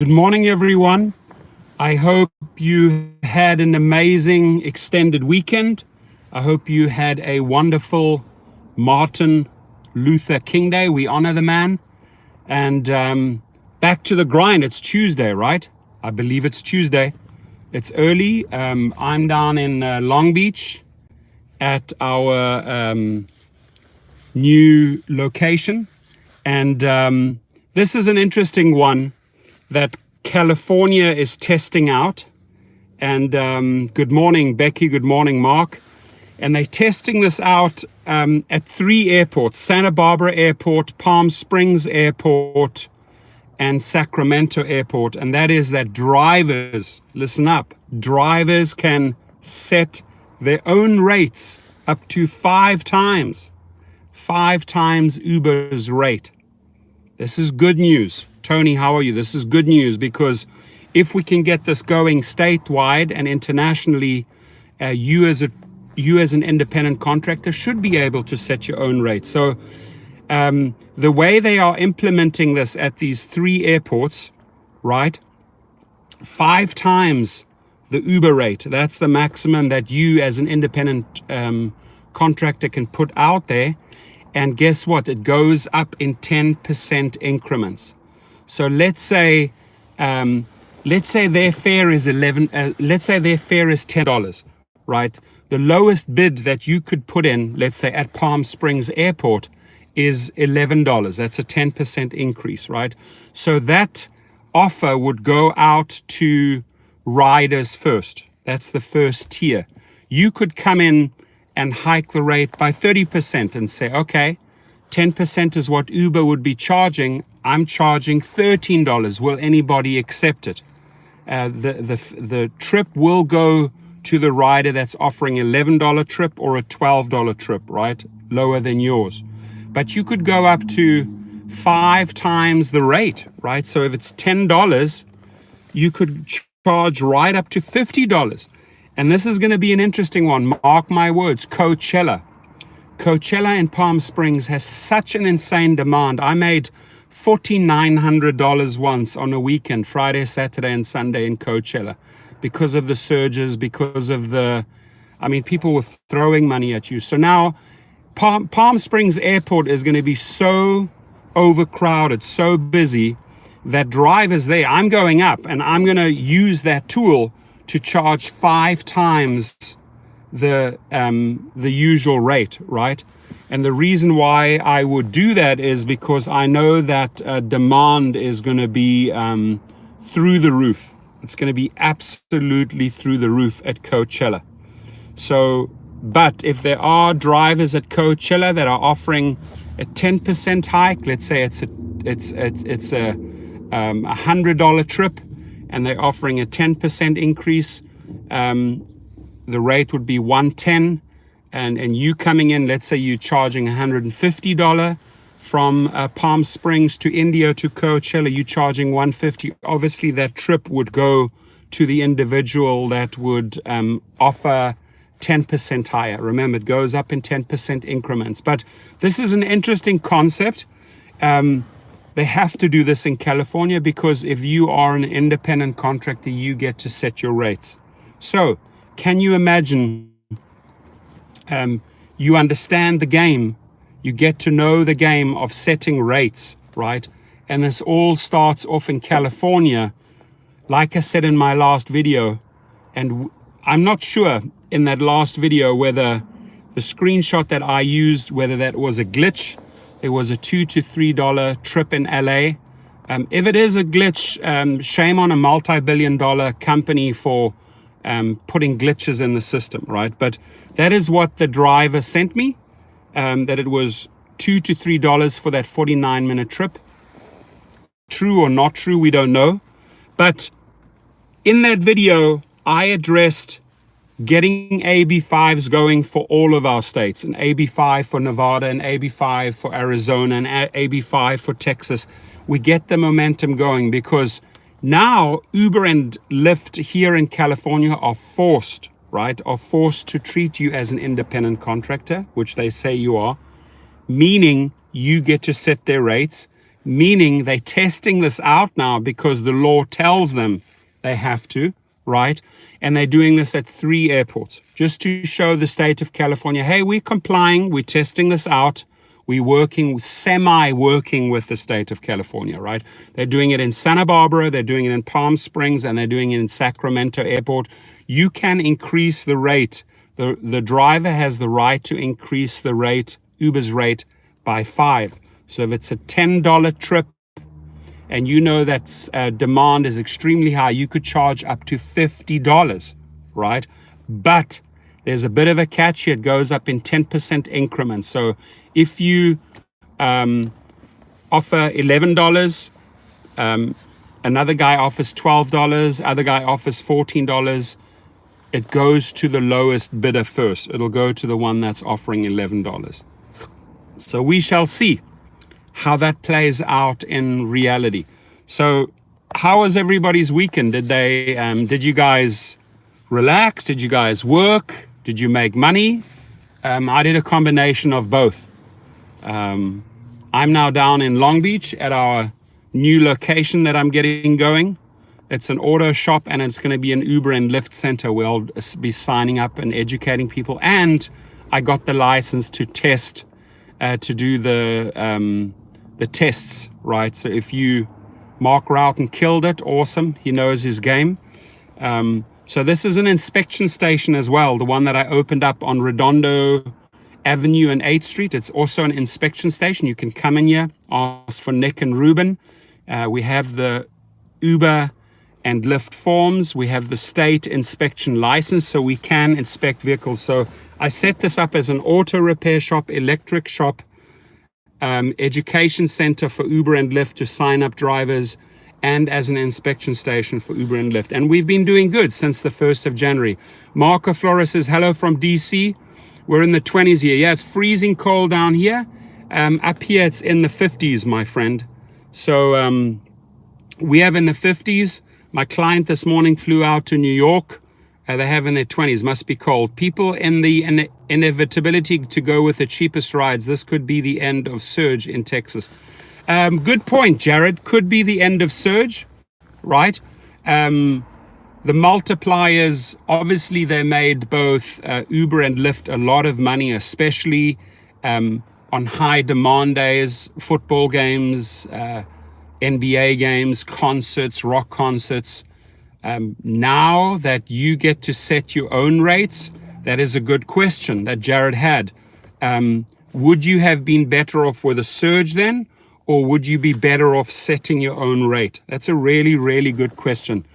Good morning, everyone. I hope you had an amazing extended weekend. I hope you had a wonderful Martin Luther King Day. We honor the man. And back to the grind. It's Tuesday, right? I believe it's Tuesday. It's early. I'm down in Long Beach at our new location. And this is an interesting one that California is testing out. And good morning, Becky. Good morning, Mark. And they're testing this out at 3 airports: Santa Barbara Airport, Palm Springs Airport, and Sacramento Airport. And that is that drivers, listen up, drivers can set their own rates up to 5 times Uber's rate. This is good news. Tony, how are you? This is good news, because if we can get this going statewide and internationally, you as an independent contractor should be able to set your own rate. So the way they are implementing this at these 3 airports, right? 5 times the Uber rate. That's the maximum that you as an independent contractor can put out there. And guess what? It goes up in 10% increments. So let's say their fare is $10, right? The lowest bid that you could put in, let's say at Palm Springs Airport, is $11. That's a 10% increase, right? So that offer would go out to riders first. That's the first tier. You could come in and hike the rate by 30% and say, okay, 10% is what Uber would be charging. I'm charging $13. Will anybody accept it? The trip will go to the rider that's offering $11 trip or a $12 trip, right? Lower than yours. But you could go up to 5 times the rate, right? So if it's $10, you could charge right up to $50. And this is going to be an interesting one. Mark my words, Coachella in Palm Springs has such an insane demand. I made $4,900 once on a weekend, Friday, Saturday, and Sunday in Coachella, because of the surges, because of people were throwing money at you. So now Palm Springs Airport is going to be so overcrowded, so busy, that drivers there, I'm going up and I'm going to use that tool to charge 5 times the usual rate, right? And the reason why I would do that is because I know that demand is going to be through the roof. It's going to be absolutely through the roof at Coachella. So, but if there are drivers at Coachella that are offering a 10% hike, let's say it's a $100 trip, and they're offering a 10% increase, the rate would be $110. And you coming in, let's say you're charging $150 from Palm Springs to Indio to Coachella, you're charging $150. Obviously, that trip would go to the individual that would offer 10% higher. Remember, it goes up in 10% increments. But this is an interesting concept. They have to do this in California, because if you are an independent contractor, you get to set your rates. So can you imagine, you understand the game, you get to know the game of setting rates, right? And this all starts off in California, like I said in my last video. And I'm not sure in that last video whether the screenshot that I used, whether that was a glitch. It was a $2 to $3 trip in LA. If it is a glitch, shame on a multi-billion-dollar company for putting glitches in the system, right? But that is what the driver sent me, that it was $2 to $3 for that 49-minute trip. True or not true, we don't know. But in that video, I addressed getting AB5s going for all of our states, an AB5 for Nevada, an AB5 for Arizona, and AB5 for Texas. We get the momentum going, because now Uber and Lyft here in California are forced to treat you as an independent contractor, which they say you are, meaning you get to set their rates. meaning they're testing this out now because the law tells them they have to, right? And they're doing this at 3 airports just to show the state of California, hey, we're complying, we're testing this out, we're working, semi-working with the state of California, right? They're doing it in Santa Barbara, they're doing it in Palm Springs, and they're doing it in Sacramento Airport. You can increase the rate. The driver has the right to increase the rate, Uber's rate, by 5. So if it's a $10 trip and you know that demand is extremely high, you could charge up to $50, right? But there's a bit of a catch here. It goes up in 10% increments. So if you offer $11, another guy offers $12, other guy offers $14, it goes to the lowest bidder first. It'll go to the one that's offering $11. So we shall see how that plays out in reality. So how was everybody's weekend? Did you guys relax? Did you guys work? Did you make money? I did a combination of both. I'm now down in Long Beach at our new location that I'm getting going. It's an auto shop, and it's going to be an Uber and Lyft center where I'll be signing up and educating people. And I got the license to test, to do the tests, right? So if you Mark Roughton killed it, awesome. He knows his game. So this is an inspection station as well, the one that I opened up on Redondo Avenue and 8th Street. It's also an inspection station. You can come in here, ask for Nick and Ruben. We have the Uber and Lyft forms. We have the state inspection license, so we can inspect vehicles. So I set this up as an auto repair shop, electric shop, education center for Uber and Lyft to sign up drivers, and as an inspection station for Uber and Lyft. And we've been doing good since the 1st of January. Marco Flores says, hello from DC. We're in the 20s here. Yeah, it's freezing cold down here. Up here, it's in the 50s, my friend. So we have in the 50s. My client this morning flew out to New York. They have in their 20s, must be cold. People in the inevitability to go with the cheapest rides. This could be the end of surge in Texas. Good point, Jared. Could be the end of surge, right? The multipliers, obviously they made both Uber and Lyft a lot of money, especially on high demand days, football games, NBA games, concerts, rock concerts. Now that you get to set your own rates, that is a good question that Jared had. Would you have been better off with a surge then? Or would you be better off setting your own rate? That's a really, really good question.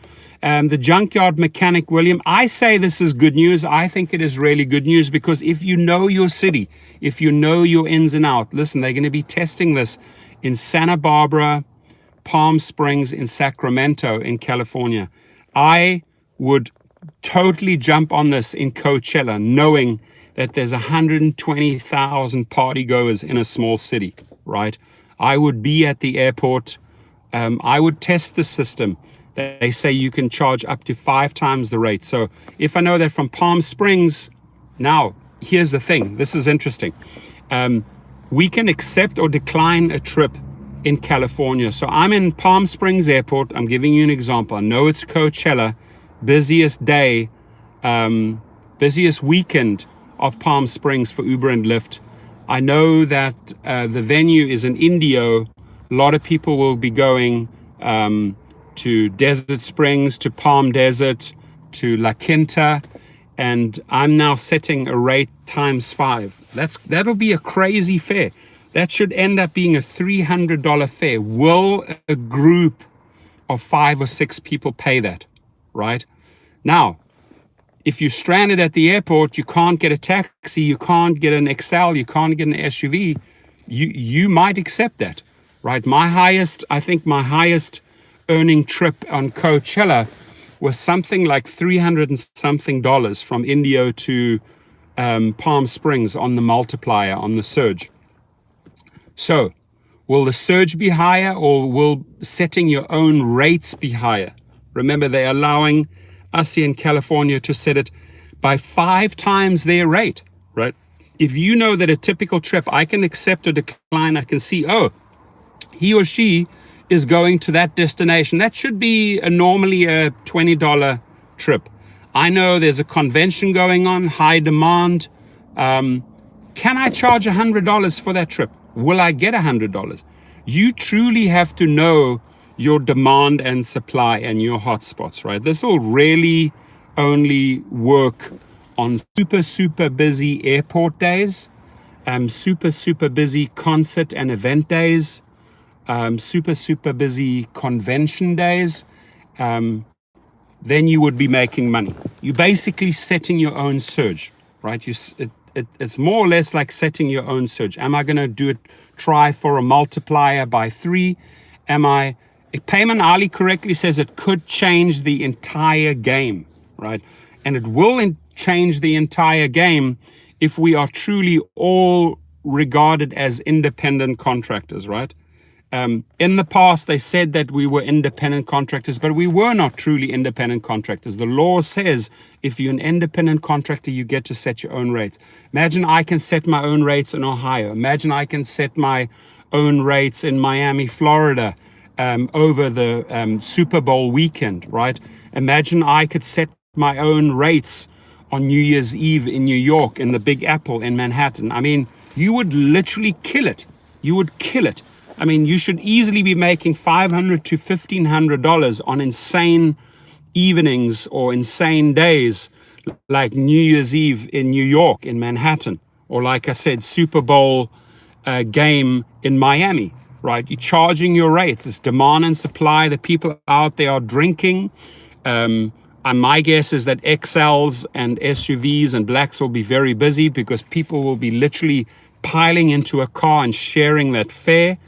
The junkyard mechanic, William, I say this is good news. I think it is really good news because if you know your city, if you know your ins and outs, listen, they're going to be testing this in Santa Barbara, Palm Springs, in Sacramento, in California. I would totally jump on this in Coachella, knowing that there's 120,000 party goers in a small city, right? I would be at the airport. I would test the system. They say you can charge up to 5 times the rate. So if I know that from Palm Springs, now here's the thing. This is interesting. We can accept or decline a trip in California. So I'm in Palm Springs Airport. I'm giving you an example. I know it's Coachella, busiest day, busiest weekend of Palm Springs for Uber and Lyft. I know that the venue is in Indio. A lot of people will be going to Desert Springs, to Palm Desert, to La Quinta, and I'm now setting a rate times 5. That'll be a crazy fare. That should end up being a $300 fare. Will a group of 5 or 6 people pay that, right? Now, if you're stranded at the airport, you can't get a taxi, you can't get an XL, you can't get an SUV, you might accept that, right? I think my highest earning trip on Coachella was something like $300 and something from Indio to Palm Springs on the multiplier, on the surge. So, will the surge be higher, or will setting your own rates be higher? Remember, they're allowing us here in California to set it by 5 times their rate, right? If you know that a typical trip, I can accept or decline, I can see, he or she is going to that destination. That should be normally a $20 trip. I know there's a convention going on, high demand. Can I charge $100 for that trip? Will I get $100? You truly have to know your demand and supply and your hotspots, right? This will really only work on super busy airport days, super busy concert and event days, super busy convention days. Then you would be making money. You're basically setting your own surge, right? It's more or less like setting your own surge. Am I going to try for a multiplier by 3? Payman Ali correctly says it could change the entire game, right? And it will change the entire game if we are truly all regarded as independent contractors, right? In the past, they said that we were independent contractors, but we were not truly independent contractors. The law says if you're an independent contractor, you get to set your own rates. Imagine I can set my own rates in Ohio. Imagine I can set my own rates in Miami, Florida, over the Super Bowl weekend, right? Imagine I could set my own rates on New Year's Eve in New York, in the Big Apple in Manhattan. I mean, you would literally kill it. You would kill it. I mean, you should easily be making $500 to $1,500 on insane evenings or insane days, like New Year's Eve in New York, in Manhattan, or like I said, Super Bowl game in Miami, right? You're charging your rates. It's demand and supply. The people out there are drinking. And my guess is that XLs and SUVs and blacks will be very busy because people will be literally piling into a car and sharing that fare.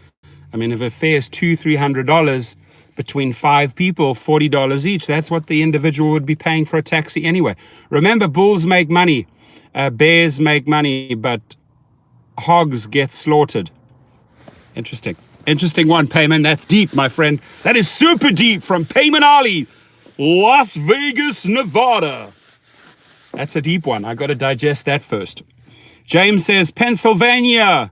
I mean, if a fare is $200-300 between 5 people, $40 each, that's what the individual would be paying for a taxi anyway. Remember, bulls make money, bears make money, but hogs get slaughtered. Interesting one, Payman. That's deep, my friend. That is super deep from Payman Ali, Las Vegas, Nevada. That's a deep one. I got to digest that first. James says, Pennsylvania.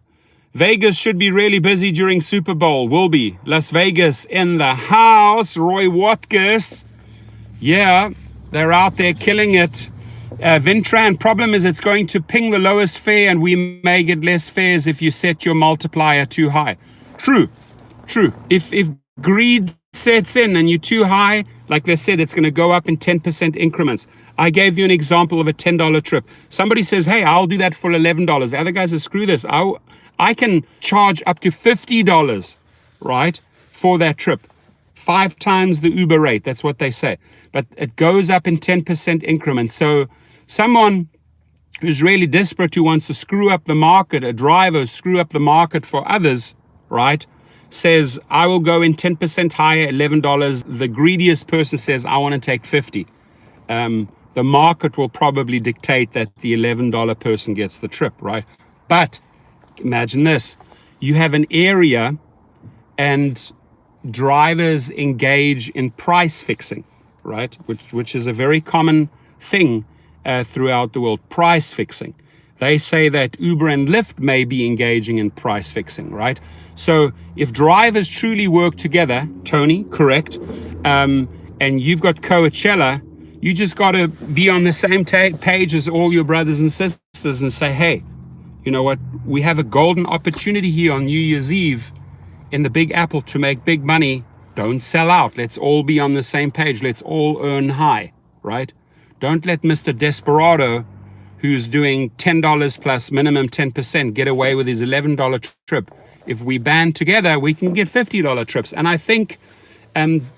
Vegas should be really busy during Super Bowl. Will be. Las Vegas in the house. Roy Watkins. Yeah, they're out there killing it. Vintran, problem is it's going to ping the lowest fare and we may get less fares if you set your multiplier too high. True. If greed sets in and you're too high, like they said, it's going to go up in 10% increments. I gave you an example of a $10 trip. Somebody says, hey, I'll do that for $11. The other guy says, screw this. I can charge up to $50, right, for that trip. 5 times the Uber rate. That's what they say. But it goes up in 10% increments. So someone who's really desperate, who wants to screw up the market, a driver screw up the market for others, right, says, I will go in 10% higher, $11. The greediest person says, I want to take 50. The market will probably dictate that the $11 person gets the trip, right? But imagine this. You have an area and drivers engage in price fixing, right? Which is a very common thing throughout the world, price fixing. They say that Uber and Lyft may be engaging in price fixing, right? So if drivers truly work together, Tony, correct, and you've got Coachella, you just got to be on the same page as all your brothers and sisters and say, hey, you know what? We have a golden opportunity here on New Year's Eve in the Big Apple to make big money. Don't sell out. Let's all be on the same page. Let's all earn high, right? Don't let Mr. Desperado, who's doing $10 plus minimum 10%, get away with his $11 trip. If we band together, we can get $50 trips. And I think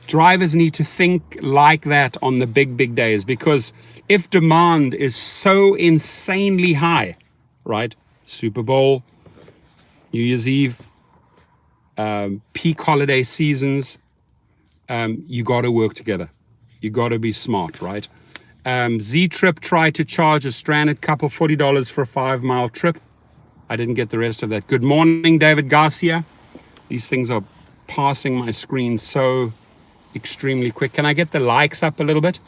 drivers need to think like that on the big days, because if demand is so insanely high, right? Super Bowl, New Year's Eve, peak holiday seasons, you got to work together. You got to be smart, right? Z-Trip tried to charge a stranded couple $40 for a 5-mile trip. I didn't get the rest of that. Good morning, David Garcia. These things are passing my screen so extremely quick. Can I get the likes up a little bit?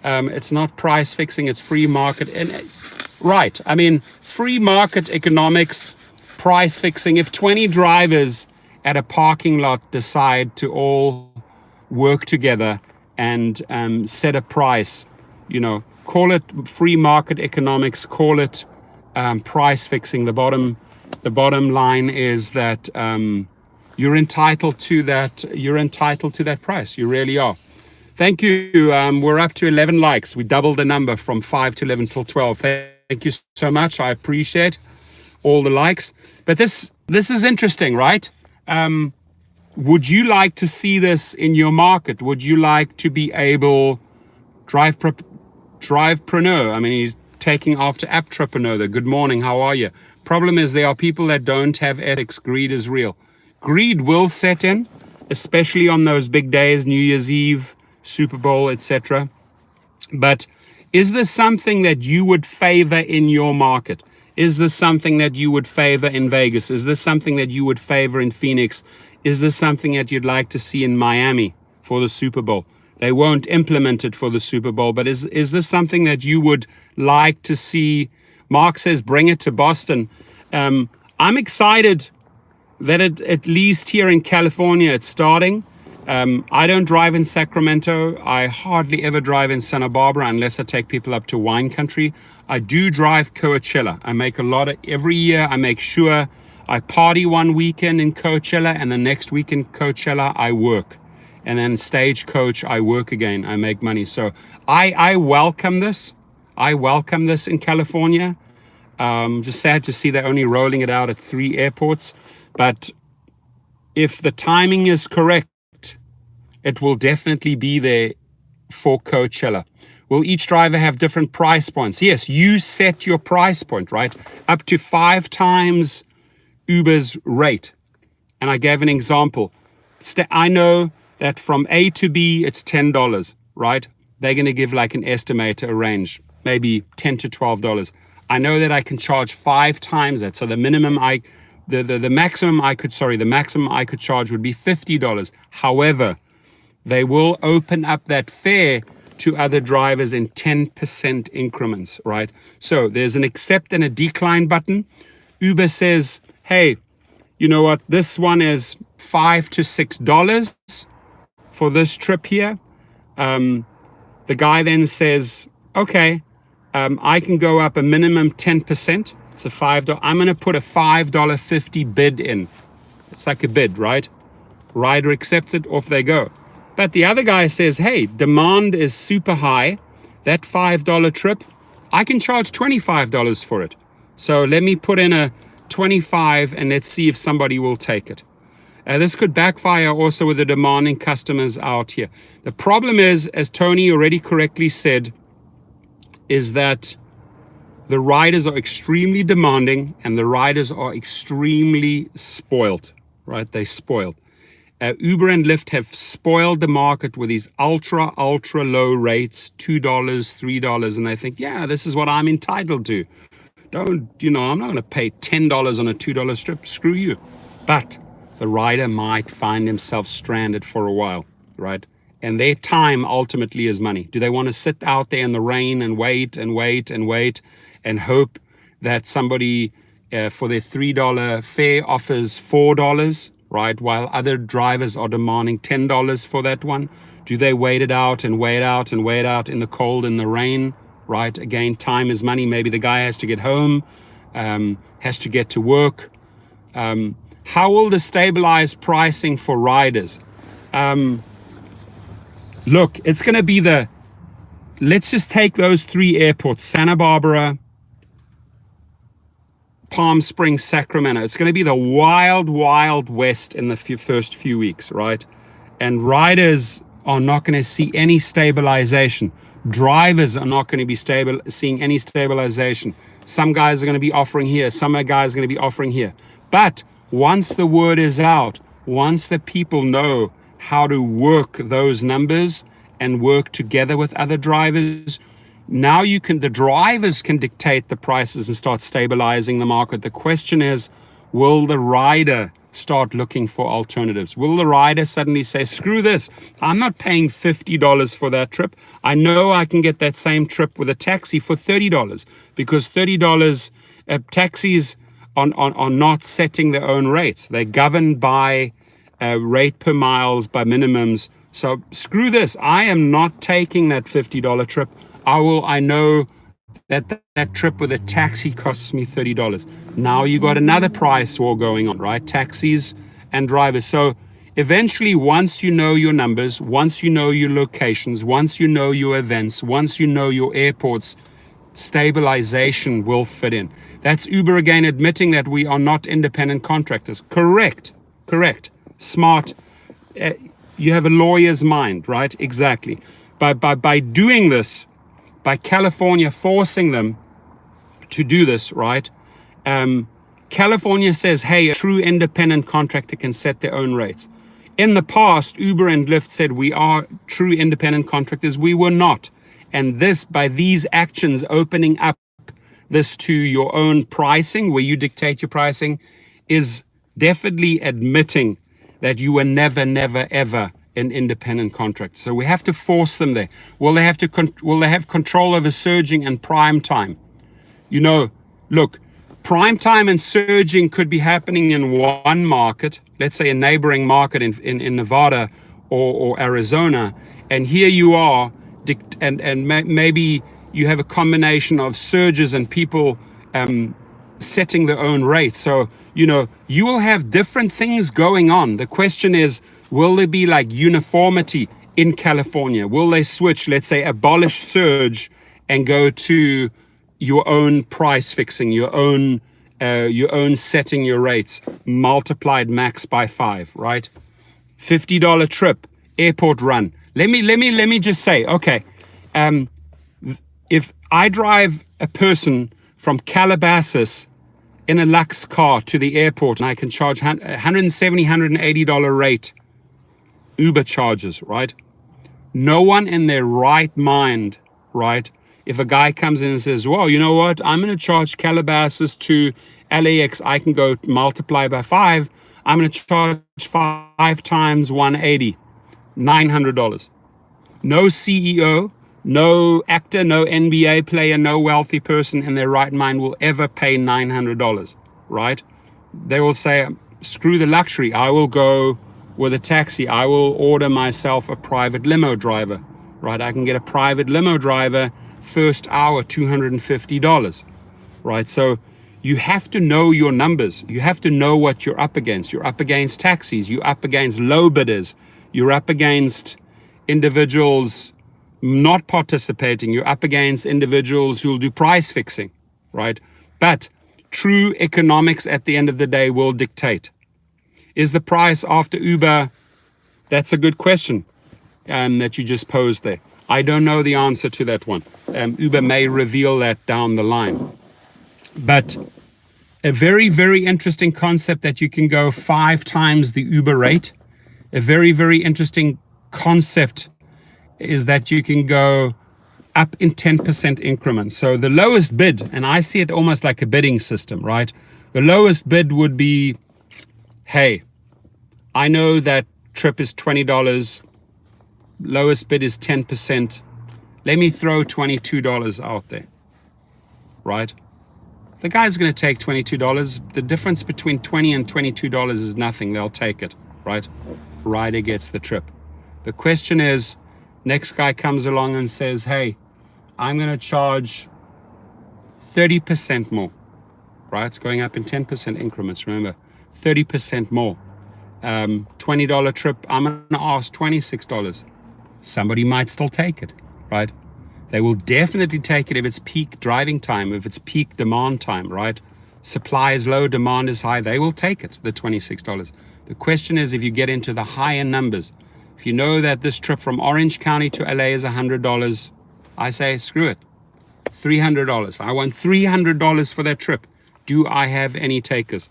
It's not price fixing, it's free market. Right, I mean, free market economics, price fixing. If 20 drivers at a parking lot decide to all work together and set a price. Call it free market economics, call it price fixing. The bottom line is that you're entitled to that. You're entitled to that price. You really are. Thank you. We're up to 11 likes. We doubled the number from 5 to 11 till 12. Thank you so much. I appreciate all the likes. But this is interesting, right? Would you like to see this in your market? Would you like to be able Drivepreneur? I mean, he's taking after Apptrepreneur. Good morning. How are you? Problem is, there are people that don't have ethics. Greed is real. Greed will set in, especially on those big days, New Year's Eve, Super Bowl, etc. But is this something that you would favor in your market? Is this something that you would favor in Vegas? Is this something that you would favor in Phoenix? Is this something that you'd like to see in Miami for the Super Bowl? They won't implement it for the Super Bowl, but is this something that you would like to see? Mark says, bring it to Boston. I'm excited that at least here in California, it's starting. I don't drive in Sacramento. I hardly ever drive in Santa Barbara unless I take people up to wine country. I do drive Coachella. I make every year I make sure I party one weekend in Coachella, and the next week in Coachella, I work. And then Stagecoach, I work again. I make money. So I welcome this. I welcome this in California. Just sad to see they're only rolling it out at 3 airports. But if the timing is correct, it will definitely be there for Coachella. Will each driver have different price points? Yes, you set your price point, right? Up to 5 times Uber's rate. And I gave an example. I know that from A to B, it's $10, right? They're going to give like an estimate, a range, maybe $10 to $12. I know that I can charge 5 times that. So the maximum I could charge would be $50. However, they will open up that fare to other drivers in 10% increments, right? So there's an accept and a decline button. Uber says, hey, you know what? This one is $5 to $6 for this trip here. The guy then says, okay, I can go up a minimum 10%. It's a $5. I'm going to put a $5.50 bid in. It's like a bid, right? Rider accepts it, off they go. But the other guy says, hey, demand is super high. That $5 trip, I can charge $25 for it. So let me put in a 25 and let's see if somebody will take it. This could backfire also with the demanding customers out here. The problem is, as Tony already correctly said, is that the riders are extremely demanding and the riders are extremely spoiled, right? They're spoiled. Uber and Lyft have spoiled the market with these ultra low rates, $2, $3, and they think, yeah, this is what I'm entitled to. I'm not going to pay $10 on a $2 strip. Screw you. But the rider might find himself stranded for a while, right? And their time ultimately is money. Do they want to sit out there in the rain and wait and hope that somebody for their $3 fare offers $4, right? While other drivers are demanding $10 for that one. Do they wait it out in the cold, in the rain, right? Again, time is money. Maybe the guy has to get home, has to get to work. How will the stabilize pricing for riders? Look, it's going to be let's just take those 3 airports, Santa Barbara, Palm Springs, Sacramento. It's going to be the wild west in the first few weeks, right? And riders are not going to see any stabilization. Drivers are not going to be seeing any stabilization. Some guys are going to be offering here. Some guys are going to be offering here. But once the word is out, once the people know how to work those numbers and work together with other drivers, now the drivers can dictate the prices and start stabilizing the market. The question is, will the rider start looking for alternatives? Will the rider suddenly say, screw this, I'm not paying $50 for that trip. I know I can get that same trip with a taxi for $30, because $30 taxis are not setting their own rates. They're governed by rate per miles by minimums. So screw this. I am not taking that $50 trip. I know that trip with a taxi costs me $30. Now you got another price war going on, right? Taxis and drivers. So eventually, once you know your numbers, once you know your locations, once you know your events, once you know your airports, stabilization will fit in. That's Uber again admitting that we are not independent contractors. Correct. Smart. You have a lawyer's mind, right? Exactly. By doing this, by California forcing them to do this, right? California says, hey, a true independent contractor can set their own rates. In the past, Uber and Lyft said we are true independent contractors. We were not. And this, by these actions, opening up this to your own pricing, where you dictate your pricing, is definitely admitting that you were never, ever an independent contractor. So we have to force them there. Will they have control over surging and prime time? You know, look, prime time and surging could be happening in one market, let's say a neighboring market in Nevada or Arizona, and here you are, and maybe you have a combination of surges and people setting their own rates. So, you know, you will have different things going on. The question is, will there be like uniformity in California? Will they switch, let's say, abolish surge and go to your own price fixing, your own setting your rates, multiplied max by 5, right? $50 trip, airport run. Let me just say, okay, if I drive a person from Calabasas in a Lux car to the airport and I can charge $170, $180 rate Uber charges, right? No one in their right mind, right? If a guy comes in and says, well, you know what, I'm going to charge Calabasas to LAX, I can go multiply by 5. I'm going to charge 5 times 180, $900. No CEO, no actor, no NBA player, no wealthy person in their right mind will ever pay $900, right? They will say, screw the luxury. I will go with a taxi. I will order myself a private limo driver, right? I can get a private limo driver, first hour, $250, right? So you have to know your numbers. You have to know what you're up against. You're up against taxis. You're up against low bidders. You're up against individuals not participating. You're up against individuals who'll do price fixing, right? But true economics at the end of the day will dictate. Is the price after Uber? That's a good question that you just posed there. I don't know the answer to that one. Uber may reveal that down the line. But a very, very interesting concept that you can go 5 times the Uber rate. A very, very interesting concept is that you can go up in 10% increments. So the lowest bid, and I see it almost like a bidding system, right? The lowest bid would be, hey, I know that trip is $20. Lowest bid is 10%. Let me throw $22 out there, right? The guy's going to take $22. The difference between $20 and $22 is nothing. They'll take it, right? Rider gets the trip. The question is, next guy comes along and says, hey, I'm going to charge 30% more, right? It's going up in 10% increments, remember, 30% more. $20 trip, I'm going to ask $26. Somebody might still take it, right? They will definitely take it if it's peak driving time, if it's peak demand time, right? Supply is low, demand is high. They will take it, the $26. The question is, if you get into the higher numbers, if you know that this trip from Orange County to LA is $100, I say, screw it, $300. I want $300 for that trip. Do I have any takers?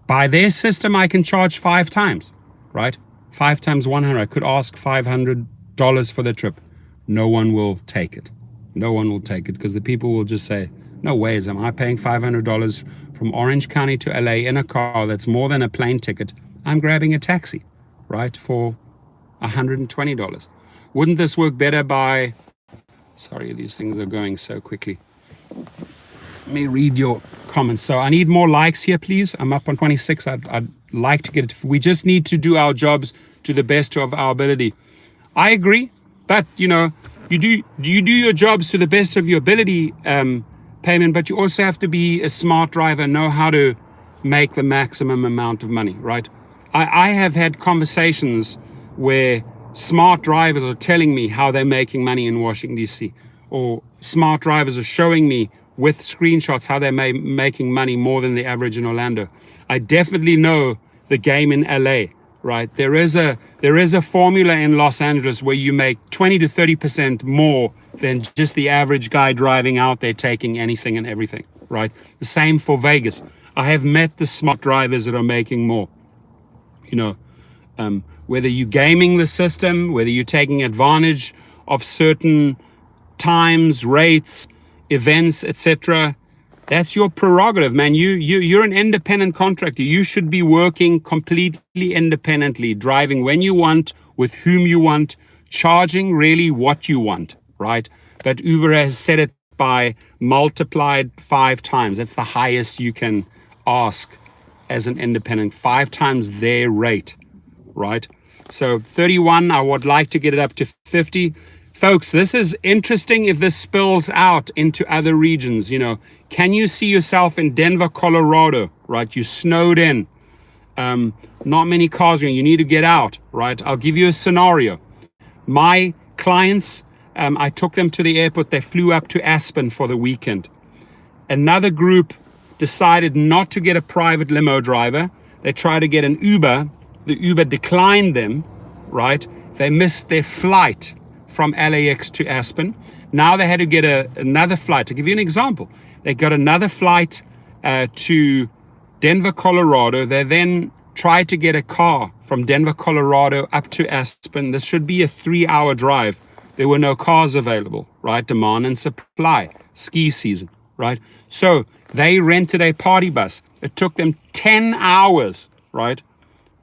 By their system, I can charge 5 times, right? 5 times 100. I could ask $500 for the trip. No one will take it. No one will take it because the people will just say, no ways am I paying $500 from Orange County to LA in a car that's more than a plane ticket. I'm grabbing a taxi, right, for $120. Wouldn't this work better by, sorry, these things are going so quickly. Let me read your comments. So I need more likes here, please. I'm up on 26. I'd like to get it. We just need to do our jobs to the best of our ability. I agree, but you do your jobs to the best of your ability, payment, but you also have to be a smart driver, know how to make the maximum amount of money, right? I have had conversations where smart drivers are telling me how they're making money in Washington, D.C., or smart drivers are showing me with screenshots how they're making money more than the average in Orlando. I definitely know the game in LA, right? There is a formula in Los Angeles where you make 20 to 30% more than just the average guy driving out there taking anything and everything, right? The same for Vegas. I have met the smart drivers that are making more. Whether you're gaming the system, whether you're taking advantage of certain times, rates, events, etc. That's your prerogative, man. You're an independent contractor. You should be working completely independently, driving when you want, with whom you want, charging really what you want, right? But Uber has set it by multiplied 5 times. That's the highest you can ask as an independent, 5 times their rate, right? So 31, I would like to get it up to 50. Folks, this is interesting if this spills out into other regions. Can you see yourself in Denver, Colorado, right? You snowed in. Not many cars going. You need to get out, right? I'll give you a scenario. My clients, I took them to the airport. They flew up to Aspen for the weekend. Another group decided not to get a private limo driver. They tried to get an Uber. The Uber declined them, right? They missed their flight from LAX to Aspen. Now they had to get another flight. To give you an example, they got another flight to Denver, Colorado. They then tried to get a car from Denver, Colorado up to Aspen. This should be a 3-hour drive. There were no cars available, right? Demand and supply, ski season, right? So they rented a party bus. It took them 10 hours, right?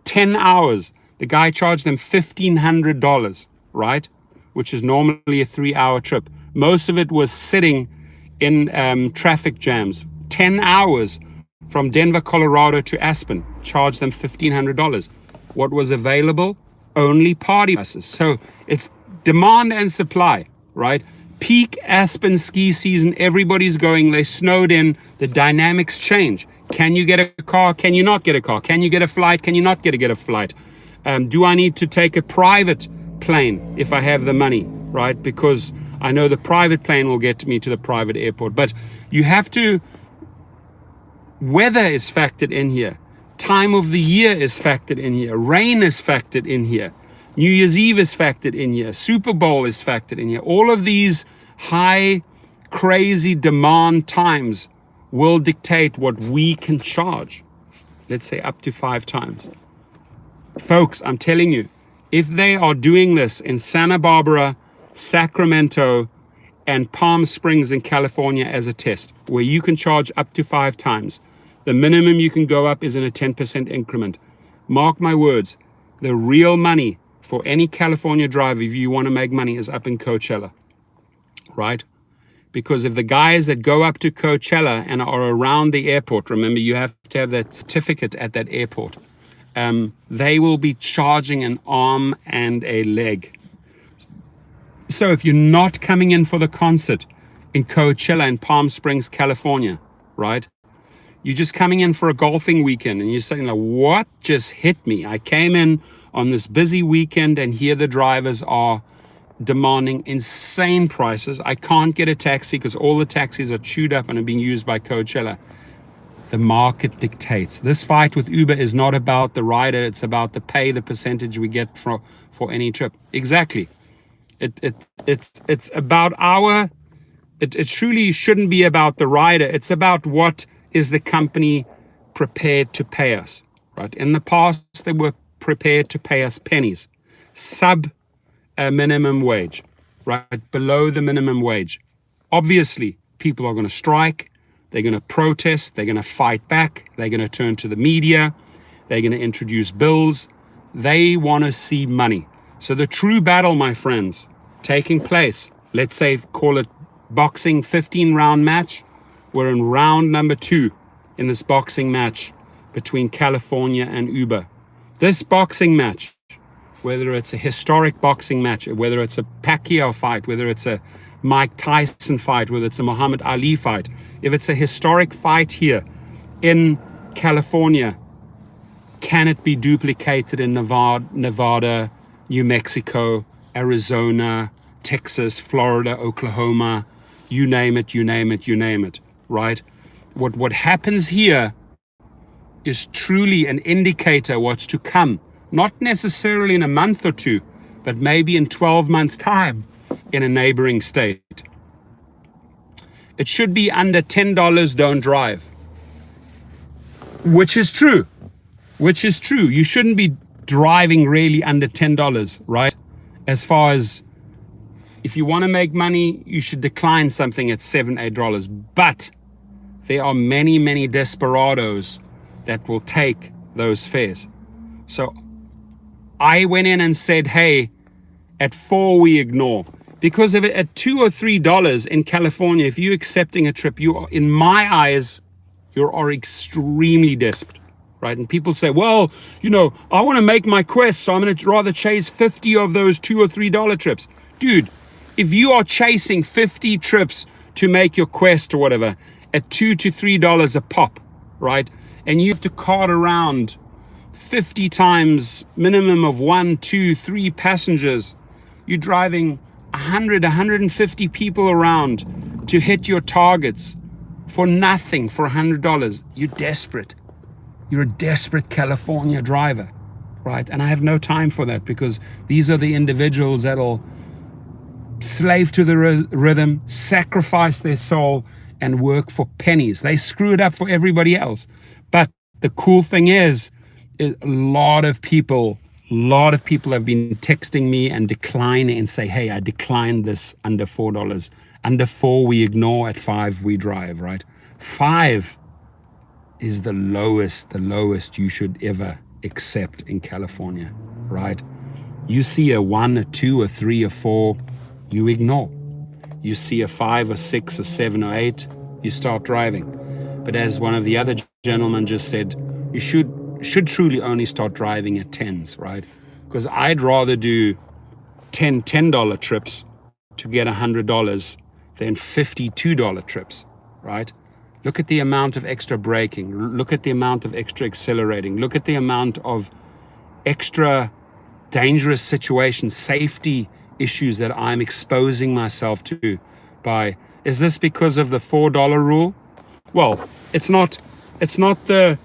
10 hours. The guy charged them $1,500, right? Which is normally a 3-hour trip. Most of it was sitting in traffic jams. 10 hours from Denver, Colorado to Aspen, charged them $1,500. What was available? Only party buses. So it's demand and supply, right? Peak Aspen ski season, everybody's going, they snowed in, the dynamics change. Can you get a car? Can you not get a car? Can you get a flight? Can you not get a flight? Do I need to take a private plane if I have the money, right? Because I know the private plane will get me to the private airport. But you have to, weather is factored in here. Time of the year is factored in here. Rain is factored in here. New Year's Eve is factored in here. Super Bowl is factored in here. All of these high, crazy demand times will dictate what we can charge. Let's say up to 5 times. Folks, I'm telling you, if they are doing this in Santa Barbara, Sacramento, and Palm Springs in California as a test, where you can charge up to 5 times, the minimum you can go up is in a 10% increment. Mark my words, the real money for any California driver, if you want to make money, is up in Coachella, right? Because if the guys that go up to Coachella and are around the airport, remember you have to have that certificate at that airport, they will be charging an arm and a leg. So if you're not coming in for the concert in Coachella in Palm Springs, California, right? You're just coming in for a golfing weekend and you're saying, like, what just hit me? I came in on this busy weekend and here the drivers are demanding insane prices. I can't get a taxi because all the taxis are chewed up and are being used by Coachella. The market dictates. This fight with Uber is not about the rider. It's about the pay, the percentage we get for any trip. Exactly. It's about it truly shouldn't be about the rider. It's about what is the company prepared to pay us, right? In the past, they were prepared to pay us pennies, sub minimum wage, right? Below the minimum wage. Obviously, people are going to strike. They're going to protest. They're going to fight back. They're going to turn to the media. They're going to introduce bills. They want to see money. So the true battle, my friends, taking place, let's say, call it boxing 15-round match. We're in round number 2 in this boxing match. between California and Uber. This boxing match, whether it's a historic boxing match, whether it's a Pacquiao fight, whether it's a Mike Tyson fight, whether it's a Muhammad Ali fight, if it's a historic fight here in California, can it be duplicated in Nevada, New Mexico, Arizona, Texas, Florida, Oklahoma, you name it, you name it, you name it, right? What happens here is truly an indicator what's to come, not necessarily in a month or two, but maybe in 12 months' time in a neighboring state. It should be under $10, don't drive, which is true. You shouldn't be driving really under $10, right? As far as if you want to make money, you should decline something at $7, $8. But there are many, many desperados that will take those fares. So I went in and said, hey, at $4 we ignore. Because of it, at $2 or $3 in California, if you're accepting a trip, you are, in my eyes, you are extremely desperate, right? And people say, well, I want to make my quest, so I'm going to rather chase 50 of those $2 or $3 trips. Dude, if you are chasing 50 trips to make your quest or whatever at $2 to $3 a pop, right? And you have to cart around 50 times minimum of 1, 2, 3 passengers. You're driving 100, 150 people around to hit your targets for nothing, for $100. You're desperate. You're a desperate California driver, right? And I have no time for that, because these are the individuals that'll slave to the rhythm, sacrifice their soul, and work for pennies. They screw it up for everybody else. But the cool thing is a lot of people have been texting me and declining and say, hey, I declined this under $4. Under $4 we ignore, at $5 we drive, right? $5 is the lowest you should ever accept in California, right? You see a 1, a 2, a 3, a 4, you ignore. You see a 5, a 6, a 7, or 8, you start driving. But as one of the other gentlemen just said, you should truly only start driving at 10s, right? Because I'd rather do 10 $10 trips to get $100 than 50 $2 trips, right? Look at the amount of extra braking. Look at the amount of extra accelerating. Look at the amount of extra dangerous situations, safety issues that I'm exposing myself to by. Is this because of the $4 rule? Well, it's not the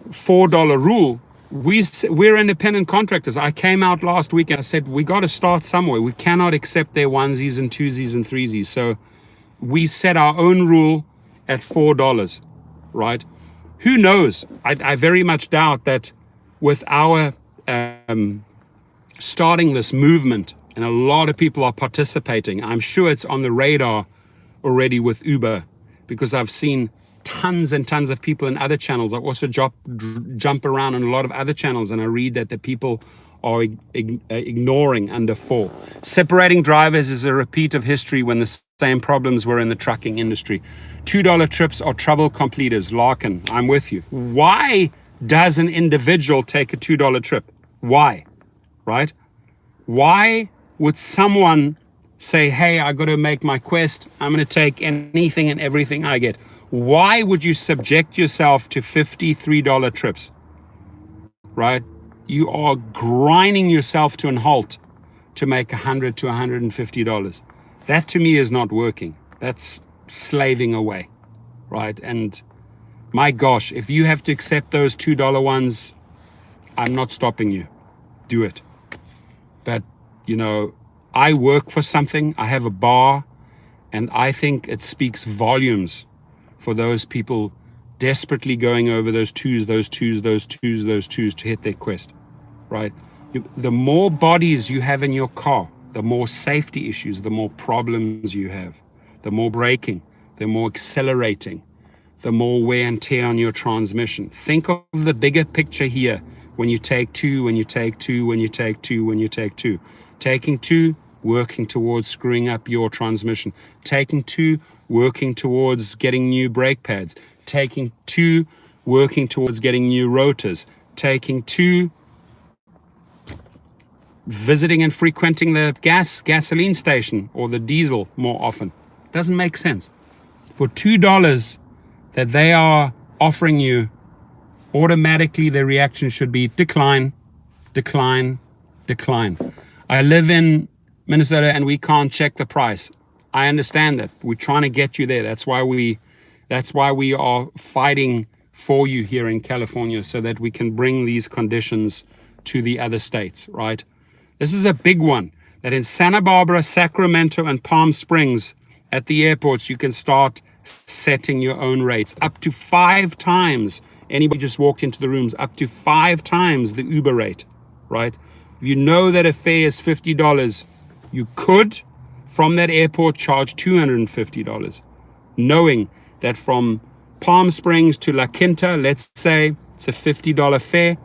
$4 rule. We're independent contractors. I came out last week and I said, we got to start somewhere. We cannot accept their onesies and twosies and threesies. So we set our own rule at $4, right? Who knows? I very much doubt that with our starting this movement, and a lot of people are participating, I'm sure it's on the radar already with Uber, because I've seen tons and tons of people in other channels. I also jump around on a lot of other channels, and I read that the people are ignoring under $4. Separating drivers is a repeat of history when the same problems were in the trucking industry. $2 trips are trouble completers. Larkin, I'm with you. Why does an individual take a $2 trip? Why? Right? Why would someone say, hey, I got to make my quest, I'm going to take anything and everything I get? Why would you subject yourself to $53 trips, right? You are grinding yourself to a halt to make $100 to $150. That to me is not working. That's slaving away, right? And my gosh, if you have to accept those $2 ones, I'm not stopping you. Do it. But, I work for something. I have a bar, and I think it speaks volumes for those people desperately going over those twos to hit their quest, right? The more bodies you have in your car, the more safety issues, the more problems you have, the more braking, the more accelerating, the more wear and tear on your transmission. Think of the bigger picture here. When you take two, taking two, working towards screwing up your transmission, taking two, working towards getting new brake pads, taking two, working towards getting new rotors, taking to visiting and frequenting the gasoline station or the diesel more often. Doesn't make sense. For $2 that they are offering you, automatically the reaction should be decline, decline, decline. I live in Minnesota and we can't check the price. I understand that. We're trying to get you there. That's why we are fighting for you here in California, so that we can bring these conditions to the other states, right? This is a big one, that in Santa Barbara, Sacramento, and Palm Springs, at the airports, you can start setting your own rates up to 5 times. Anybody just walked into the rooms, up to 5 times the Uber rate, right? You know that a fare is $50. You could, from that airport, charge $250, knowing that from Palm Springs to La Quinta, let's say it's a $50 fare.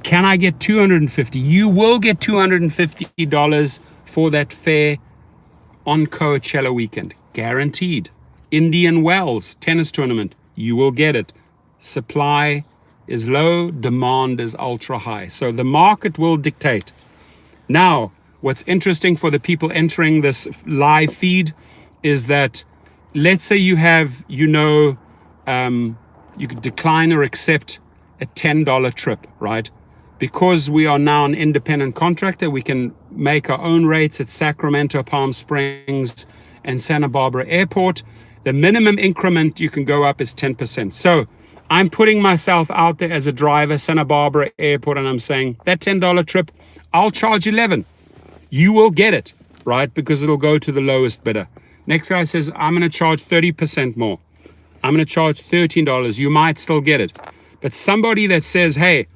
Can I get $250? You will get $250 for that fare on Coachella weekend, guaranteed. Indian Wells tennis tournament, you will get it. Supply is low, demand is ultra high. So the market will dictate. Now, what's interesting for the people entering this live feed is that, let's say you have, you could decline or accept a $10 trip, right? Because we are now an independent contractor, we can make our own rates at Sacramento, Palm Springs, and Santa Barbara Airport. The minimum increment you can go up is 10%. So I'm putting myself out there as a driver, Santa Barbara Airport, and I'm saying that $10 trip, I'll charge 11. You will get it, right? Because it'll go to the lowest bidder. Next guy says, I'm going to charge 30% more. I'm going to charge $13. You might still get it. But somebody that says, hey,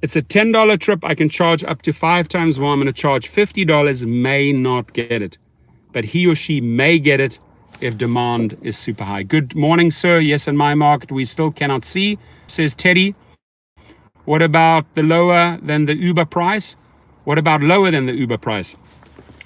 it's a $10 trip, I can charge up to 5 times more, I'm going to charge $50, may not get it. But he or she may get it if demand is super high. Good morning, sir. Yes, in my market, we still cannot see, says Teddy. What about the lower than the Uber price? What about lower than the Uber price?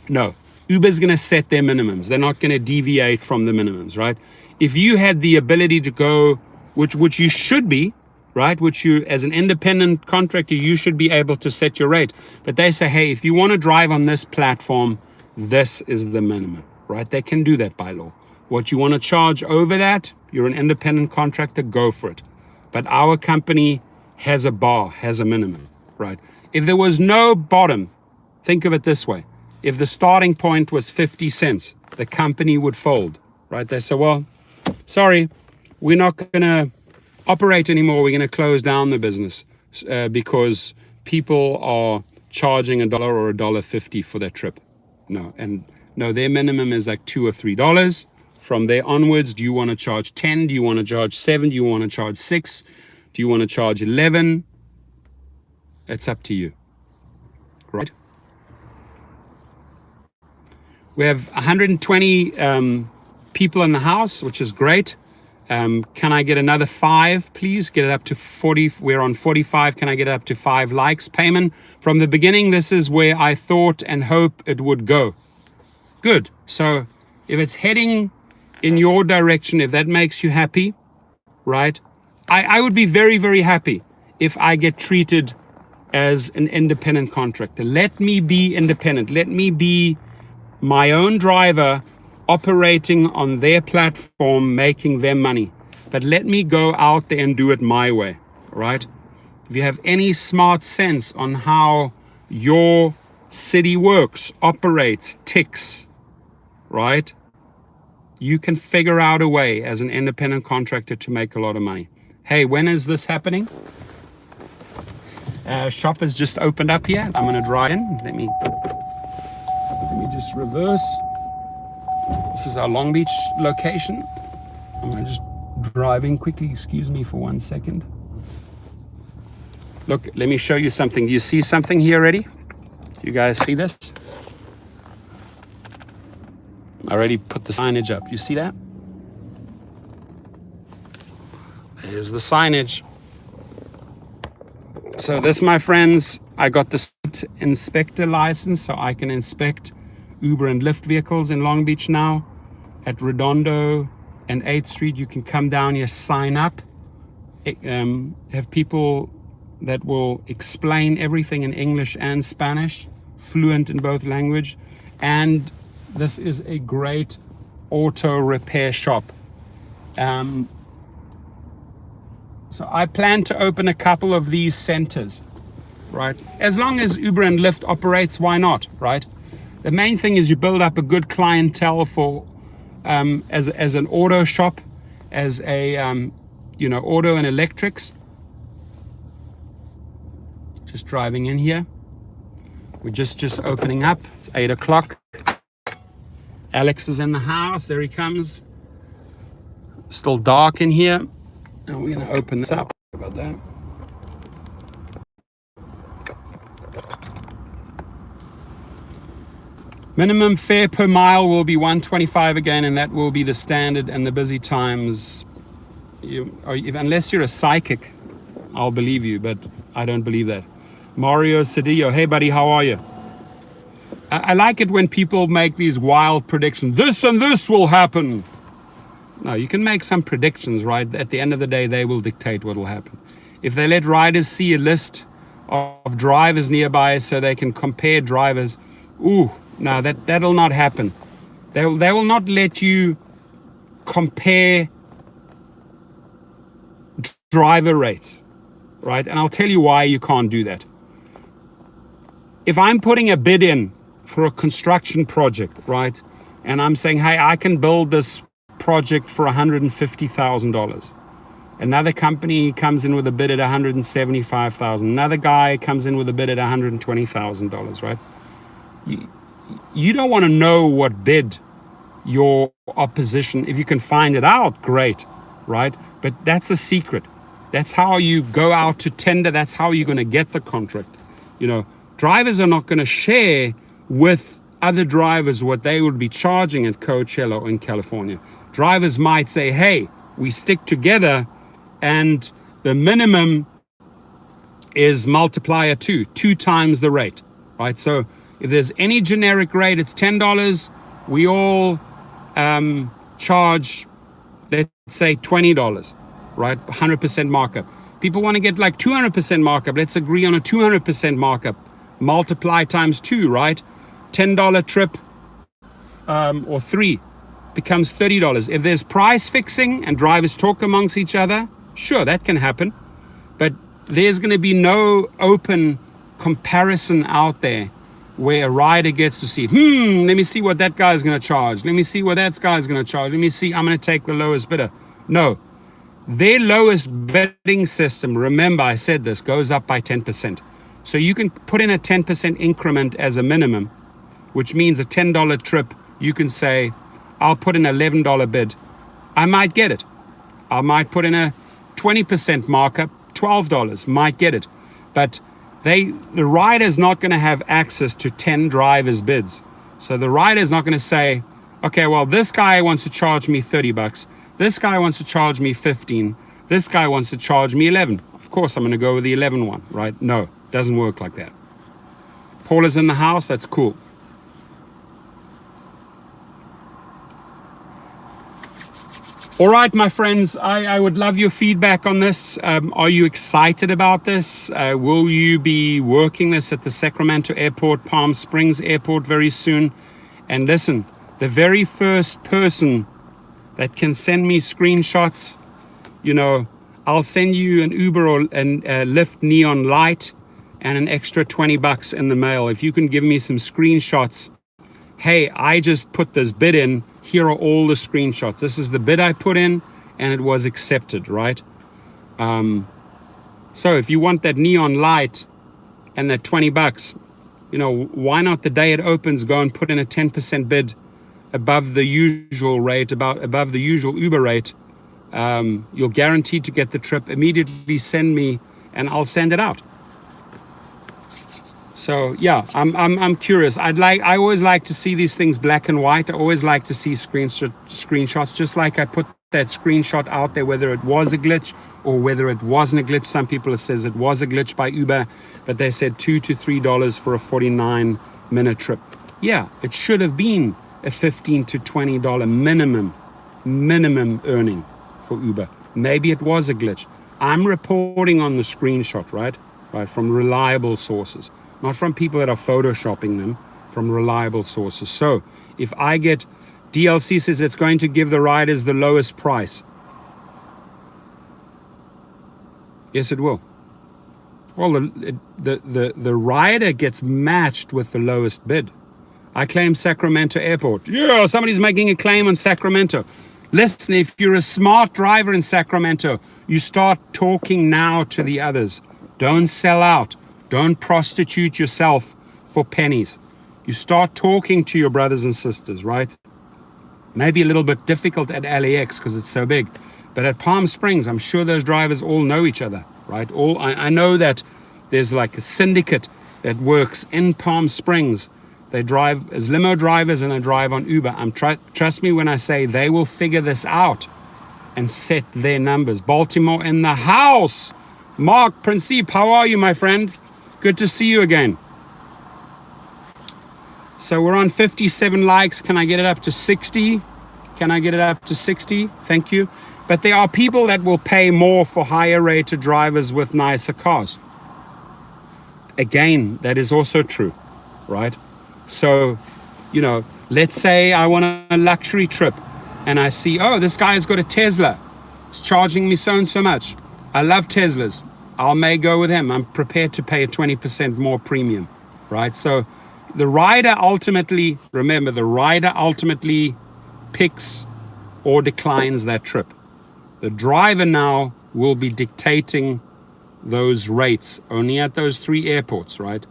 No, Uber's going to set their minimums. They're not going to deviate from the minimums, right? If you had the ability to go, which you should be, right? Which you, as an independent contractor, you should be able to set your rate. But they say, hey, if you want to drive on this platform, this is the minimum, right? They can do that by law. What you want to charge over that, you're an independent contractor, go for it. But our company has a bar, has a minimum, right? If there was no bottom, think of it this way. If the starting point was 50 cents, the company would fold, right? They say, well, sorry, we're not going to operate anymore. We're going to close down the business because people are charging $1 or $1.50 for their trip. No, their minimum is like $2 or $3. From there onwards, do you want to charge 10? Do you want to charge 7? Do you want to charge 6? Do you want to charge 11? It's up to you, right? We have 120 people in the house, which is great. Can I get another 5, please? Get it up to 40. We're on 45. Can I get it up to 5 likes? Payment. From the beginning, this is where I thought and hope it would go. Good. So if it's heading in your direction, if that makes you happy, right? I would be very, very happy if I get treated as an independent contractor. Let me be independent. Let me be my own driver, operating on their platform, making them money. But let me go out there and do it my way, right? If you have any smart sense on how your city works, operates, ticks, right? You can figure out a way as an independent contractor to make a lot of money. Hey, when is this happening? Shop has just opened up here. I'm going to drive in. Let me just reverse. This is our Long Beach location. I'm going to just drive in quickly. Excuse me for 1 second. Look, let me show you something. Do you see something here already? Do you guys see this? I already put the signage up. You see that? There's the signage. So this, my friends, I got the inspector license, so I can inspect Uber and Lyft vehicles in Long Beach now. At Redondo and 8th Street, you can come down here, sign up. have people that will explain everything in English and Spanish, fluent in both language. And this is a great auto repair shop. So I plan to open a couple of these centers, right? As long as Uber and Lyft operates, why not, right? The main thing is you build up a good clientele for as an auto shop, as a auto and electrics. Just driving in here. We're just opening up. It's 8 o'clock. Alex is in the house. There he comes. Still dark in here. And we're gonna open this up. About that. Minimum fare per mile will be $1.25 again, and that will be the standard and the busy times. Unless you're a psychic, I'll believe you, but I don't believe that. Mario Cedillo, hey buddy, how are you? I like it when people make these wild predictions. This and this will happen. No, you can make some predictions, right? At the end of the day, they will dictate what will happen. If they let riders see a list of drivers nearby so they can compare drivers, no, that'll not happen. They will not let you compare driver rates, right? And I'll tell you why you can't do that. If I'm putting a bid in for a construction project, right? And I'm saying, hey, I can build this project for $150,000. Another company comes in with a bid at $175,000. Another guy comes in with a bid at $120,000, right? You don't want to know what bid your opposition, if you can find it out, great, right? But that's a secret. That's how you go out to tender. That's how you're going to get the contract. Drivers are not going to share with other drivers what they would be charging at Coachella or in California. Drivers might say, hey, we stick together and the minimum is multiplier 2 times the rate, right? So if there's any generic rate, it's $10. We all charge, let's say $20, right? 100% markup. People want to get like 200% markup. Let's agree on a 200% markup. Multiply times 2, right? $10 trip or 3 becomes $30. If there's price fixing and drivers talk amongst each other, sure, that can happen. But there's going to be no open comparison out there where a rider gets to see, let me see what that guy's going to charge. Let me see what that guy's going to charge. Let me see, I'm going to take the lowest bidder. No, their lowest bidding system, remember I said this, goes up by 10%. So you can put in a 10% increment as a minimum, which means a $10 trip, you can say, I'll put in an $11 bid. I might get it. I might put in a 20% markup, $12, might get it. But the rider's not going to have access to 10 drivers' bids. So the rider's not going to say, okay, well, this guy wants to charge me $30. This guy wants to charge me 15. This guy wants to charge me 11. Of course, I'm going to go with the 11 one, right? No, doesn't work like that. Paul is in the house. That's cool. All right, my friends, I would love your feedback on this. Are you excited about this? Will you be working this at the Sacramento Airport, Palm Springs Airport very soon? And listen, the very first person that can send me screenshots, I'll send you an Uber or a Lyft neon light and an extra $20 in the mail. If you can give me some screenshots, hey, I just put this bid in. Here are all the screenshots. This is the bid I put in and it was accepted, right? So if you want that neon light and that $20, why not the day it opens, go and put in a 10% bid above the usual rate, above the usual Uber rate. You're guaranteed to get the trip. Immediately send me and I'll send it out. So yeah, I'm curious. I always like to see these things black and white. I always like to see screenshots, just like I put that screenshot out there, whether it was a glitch or whether it wasn't a glitch. Some people says it was a glitch by Uber, but they said $2 to $3 for a 49-minute trip. Yeah, it should have been a $15 to $20 minimum earning for Uber. Maybe it was a glitch. I'm reporting on the screenshot, right? Right, from reliable sources, not from people that are photoshopping them, from reliable sources. So if I get DLC says it's going to give the riders the lowest price. Yes, it will. Well, the rider gets matched with the lowest bid. I claim Sacramento Airport. Yeah, somebody's making a claim on Sacramento. Listen, if you're a smart driver in Sacramento, you start talking now to the others. Don't sell out. Don't prostitute yourself for pennies. You start talking to your brothers and sisters, right? Maybe a little bit difficult at LAX because it's so big. But at Palm Springs, I'm sure those drivers all know each other, right? I know that there's like a syndicate that works in Palm Springs. They drive as limo drivers and they drive on Uber. Trust me when I say they will figure this out and set their numbers. Baltimore in the house. Mark Principe, how are you, my friend? Good to see you again. So we're on 57 likes. Can I get it up to 60? Can I get it up to 60? Thank you. But there are people that will pay more for higher rated drivers with nicer cars. Again, that is also true, right? So, you know, let's say I want a luxury trip and I see, oh, this guy has got a Tesla. He's charging me so and so much. I love Teslas. I may go with him. I'm prepared to pay a 20% more premium, right? So the rider ultimately, remember, the rider ultimately picks or declines that trip. The driver now will be dictating those rates only at those 3 airports, right?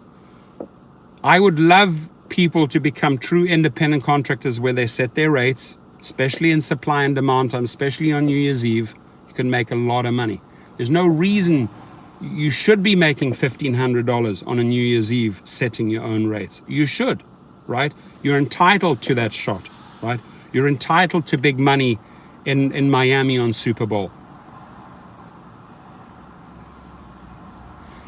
I would love people to become true independent contractors where they set their rates, especially in supply and demand time, especially on New Year's Eve. You can make a lot of money. There's no reason you should be making $1,500 on a New Year's Eve setting your own rates. You should, right? You're entitled to that shot, right? You're entitled to big money in Miami on Super Bowl.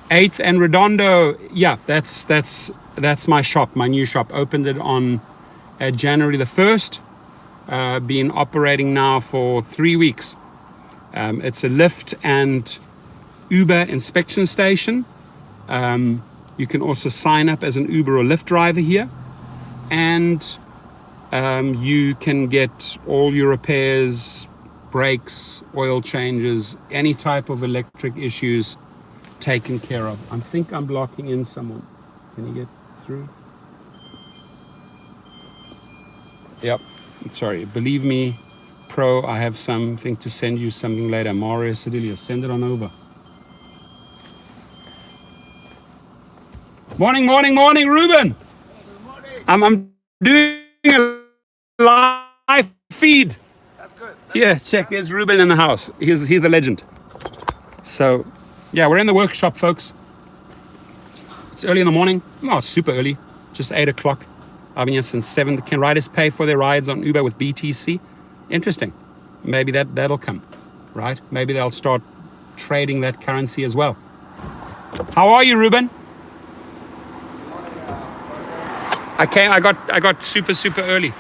8th and Redondo, yeah, that's my shop, my new shop. Opened it on January the 1st. Been operating now for 3 weeks. It's a Lyft and Uber inspection station. You can also sign up as an Uber or Lyft driver here. And you can get all your repairs, brakes, oil changes, any type of electric issues taken care of. I think I'm blocking in someone. Can you get through? Yep. Sorry. Believe me, Pro, I have something to send you something later. Mario Sedilio, send it on over. Morning, Ruben. Good morning. I'm doing a live feed. That's good. Yeah, check. There's Ruben in the house. He's the legend. So, yeah, we're in the workshop, folks. It's early in the morning. Oh, super early. Just 8 o'clock. I've been here since 7. Can riders pay for their rides on Uber with BTC? Interesting. Maybe that'll come, right? Maybe they'll start trading that currency as well. How are you, Ruben? I got super early.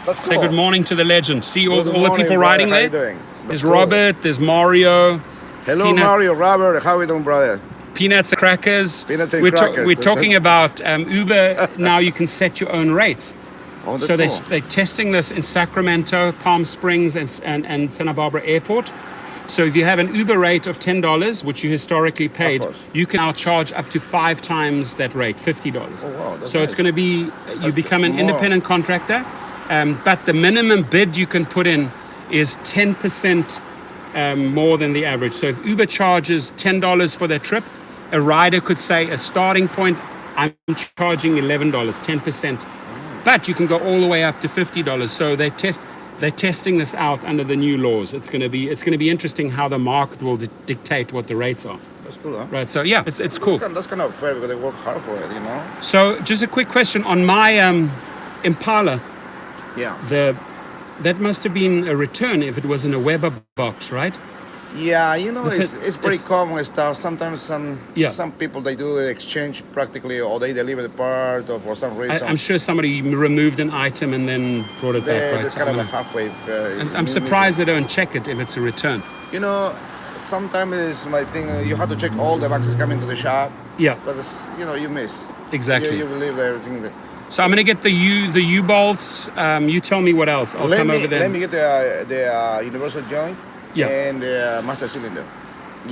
That's cool. Say good morning to the legend. See all the people brother. riding How there? you doing? There's cool. Robert, there's Mario. Hello, Mario, Robert. How you doing, brother? Peanuts and crackers. Peanuts and we're crackers. We're talking about Uber. Now you can set your own rates. Oh, that's So cool. they're testing this in Sacramento, Palm Springs, and Santa Barbara Airport. So if you have an Uber rate of $10, which you historically paid, course. you can now charge up to 5 times that rate, $50. Oh, wow, that's so it's nice. going to be, you become an more. independent contractor, but the minimum bid you can put in is 10% more than the average. So if Uber charges $10 for their trip, a rider could say a starting point, I'm charging $11, 10%. But you can go all the way up to $50. So they're testing this out under the new laws. It's going to be interesting how the market will dictate what the rates are. That's cool, huh? Right. So yeah, it's cool. That's kind of fair because they work hard for it, you know? So just a quick question on my Impala. Yeah. That must have been a return if it was in a Weber box, right? Yeah, you know, it's pretty It's- common stuff. Sometimes some Yeah. people, they do exchange practically, or they deliver the part, or for some reason. I'm sure somebody removed an item and then brought it back, right? It's So kind I of a don't know. halfway. I'm surprised they don't check it if it's a return. You know, sometimes it's my thing. You have to check all the boxes coming to the shop. Yeah. But it's, you miss. Exactly. You believe everything. So I'm gonna get the U-bolts. You tell me what else. I'll come over there. Let me get the universal joint. Yeah. And the master cylinder.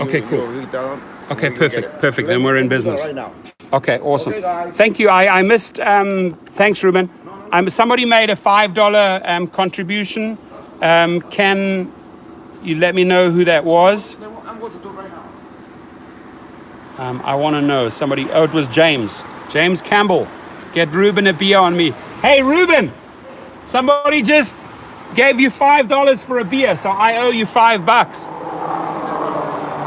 Okay, cool. You down, Okay, perfect. Then we're in business. Right now. Okay, awesome. Okay, guys. Thank you. I missed. Thanks, Ruben. Somebody made a $5 contribution. Can you let me know who that was? I'm going to do right now. I want to know. Somebody. Oh, it was James. James Campbell. Get Ruben a beer on me. Hey, Ruben. Somebody just gave you $5 for a beer, so I owe you $5.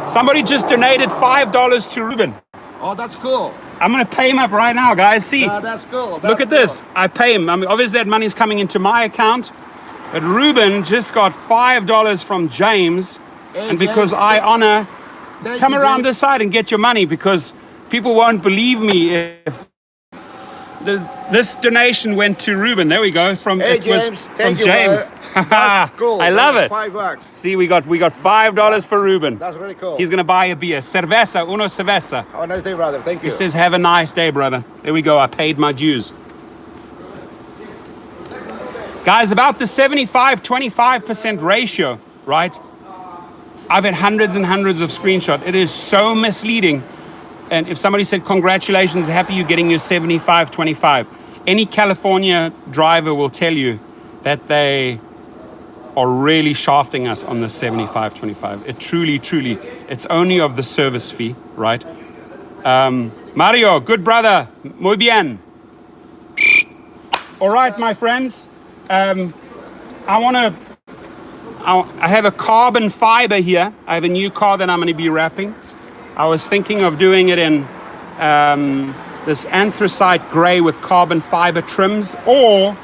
Somebody just donated $5 to Ruben. Oh, that's cool. I'm gonna pay him up right now, guys. See, That's cool. look at this. I pay him. I mean, obviously that money's coming into my account, but Ruben just got $5 from James, Hey, and because James, I honor, thank come you, around James. this side and get your money, because people won't believe me if this donation went to Ruben. There we go. From Hey, it was James. from Thank you, James. brother. That's cool. I love it. $5. See, we got $5 for Ruben. That's really cool. He's gonna buy a beer. Cerveza, uno cerveza. Have a nice day, brother. Thank you. He says, have a nice day, brother. There we go. I paid my dues. Guys, about the 75-25% ratio, right? I've had hundreds and hundreds of screenshots. It is so misleading. And if somebody said, congratulations, happy you're getting your 75-25. Any California driver will tell you that they are really shafting us on the 75-25. It truly, it's only of the service fee, right? Mario, good brother, muy bien. All right, my friends. I have a carbon fiber here. I have a new car that I'm going to be wrapping. I was thinking of doing it in this anthracite gray with carbon fiber trims, or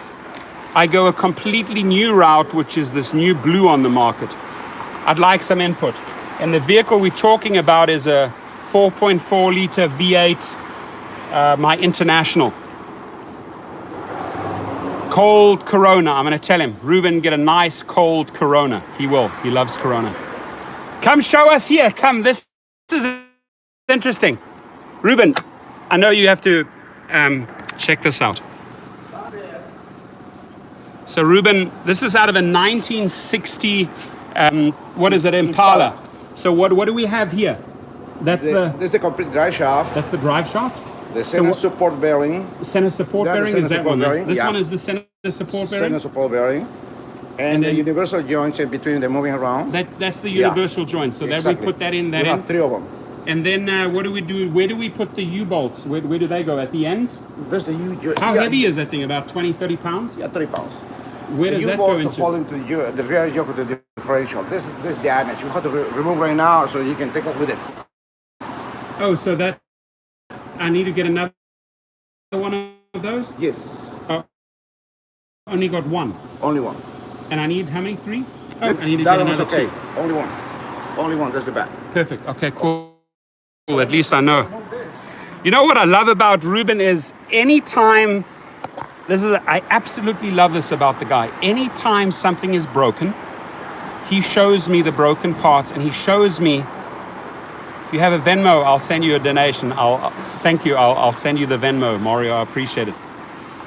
I go a completely new route, which is this new blue on the market. I'd like some input. And the vehicle we're talking about is a 4.4 liter V8, my International. Cold Corona. I'm going to tell him, Ruben, get a nice cold Corona. He will. He loves Corona. Come show us here. Come. This is interesting. Ruben, I know you have to check this out. So Ruben, this is out of a 1960, what is it, Impala. So what do we have here? That's This is the complete drive shaft. that's the drive shaft? The center support bearing. Center support Yeah, the bearing center is that support one? bearing, This yeah. one is the center support bearing? Center support bearing. And the then- universal joints in between the moving around. That's the Yeah. universal joint. So that we Exactly. put that in, We have 3 of them. And then what do we do? Where do we put the U-bolts? Where do they go? At the end? There's the U. How heavy is that thing? About 20, 30 pounds? Yeah, 3 pounds. Where The does that go U-bolts to into? fall into the rear yoke of the differential. This damage. You have to remove right now so you can take off with it. Oh, so that I need to get another one of those? Yes. Oh, only got one. Only one. And I need how many? 3? Oh, I need to That get one's another okay. 2. Only one. Only one. That's the back. Perfect. Okay, cool. At least I know. You know what I love about Ruben is anytime, I absolutely love this about the guy. Anytime something is broken, he shows me the broken parts, and he shows me, if you have a Venmo, I'll send you a donation. Thank you. I'll send you the Venmo, Mario. I appreciate it.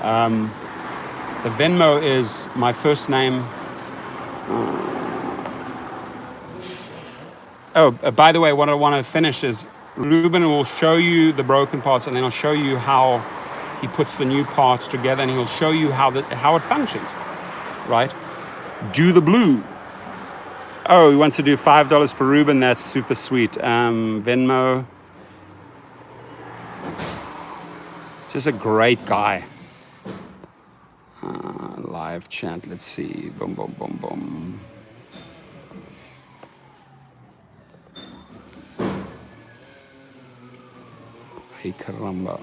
The Venmo is my first name. By the way, what I want to finish is Ruben will show you the broken parts, and then I'll show you how he puts the new parts together, and he'll show you how it functions, right? Do the blue. Oh, he wants to do $5 for Ruben. That's super sweet. Venmo. Just a great guy. Live chat. Let's see. Boom, boom, boom, boom. Ay, caramba.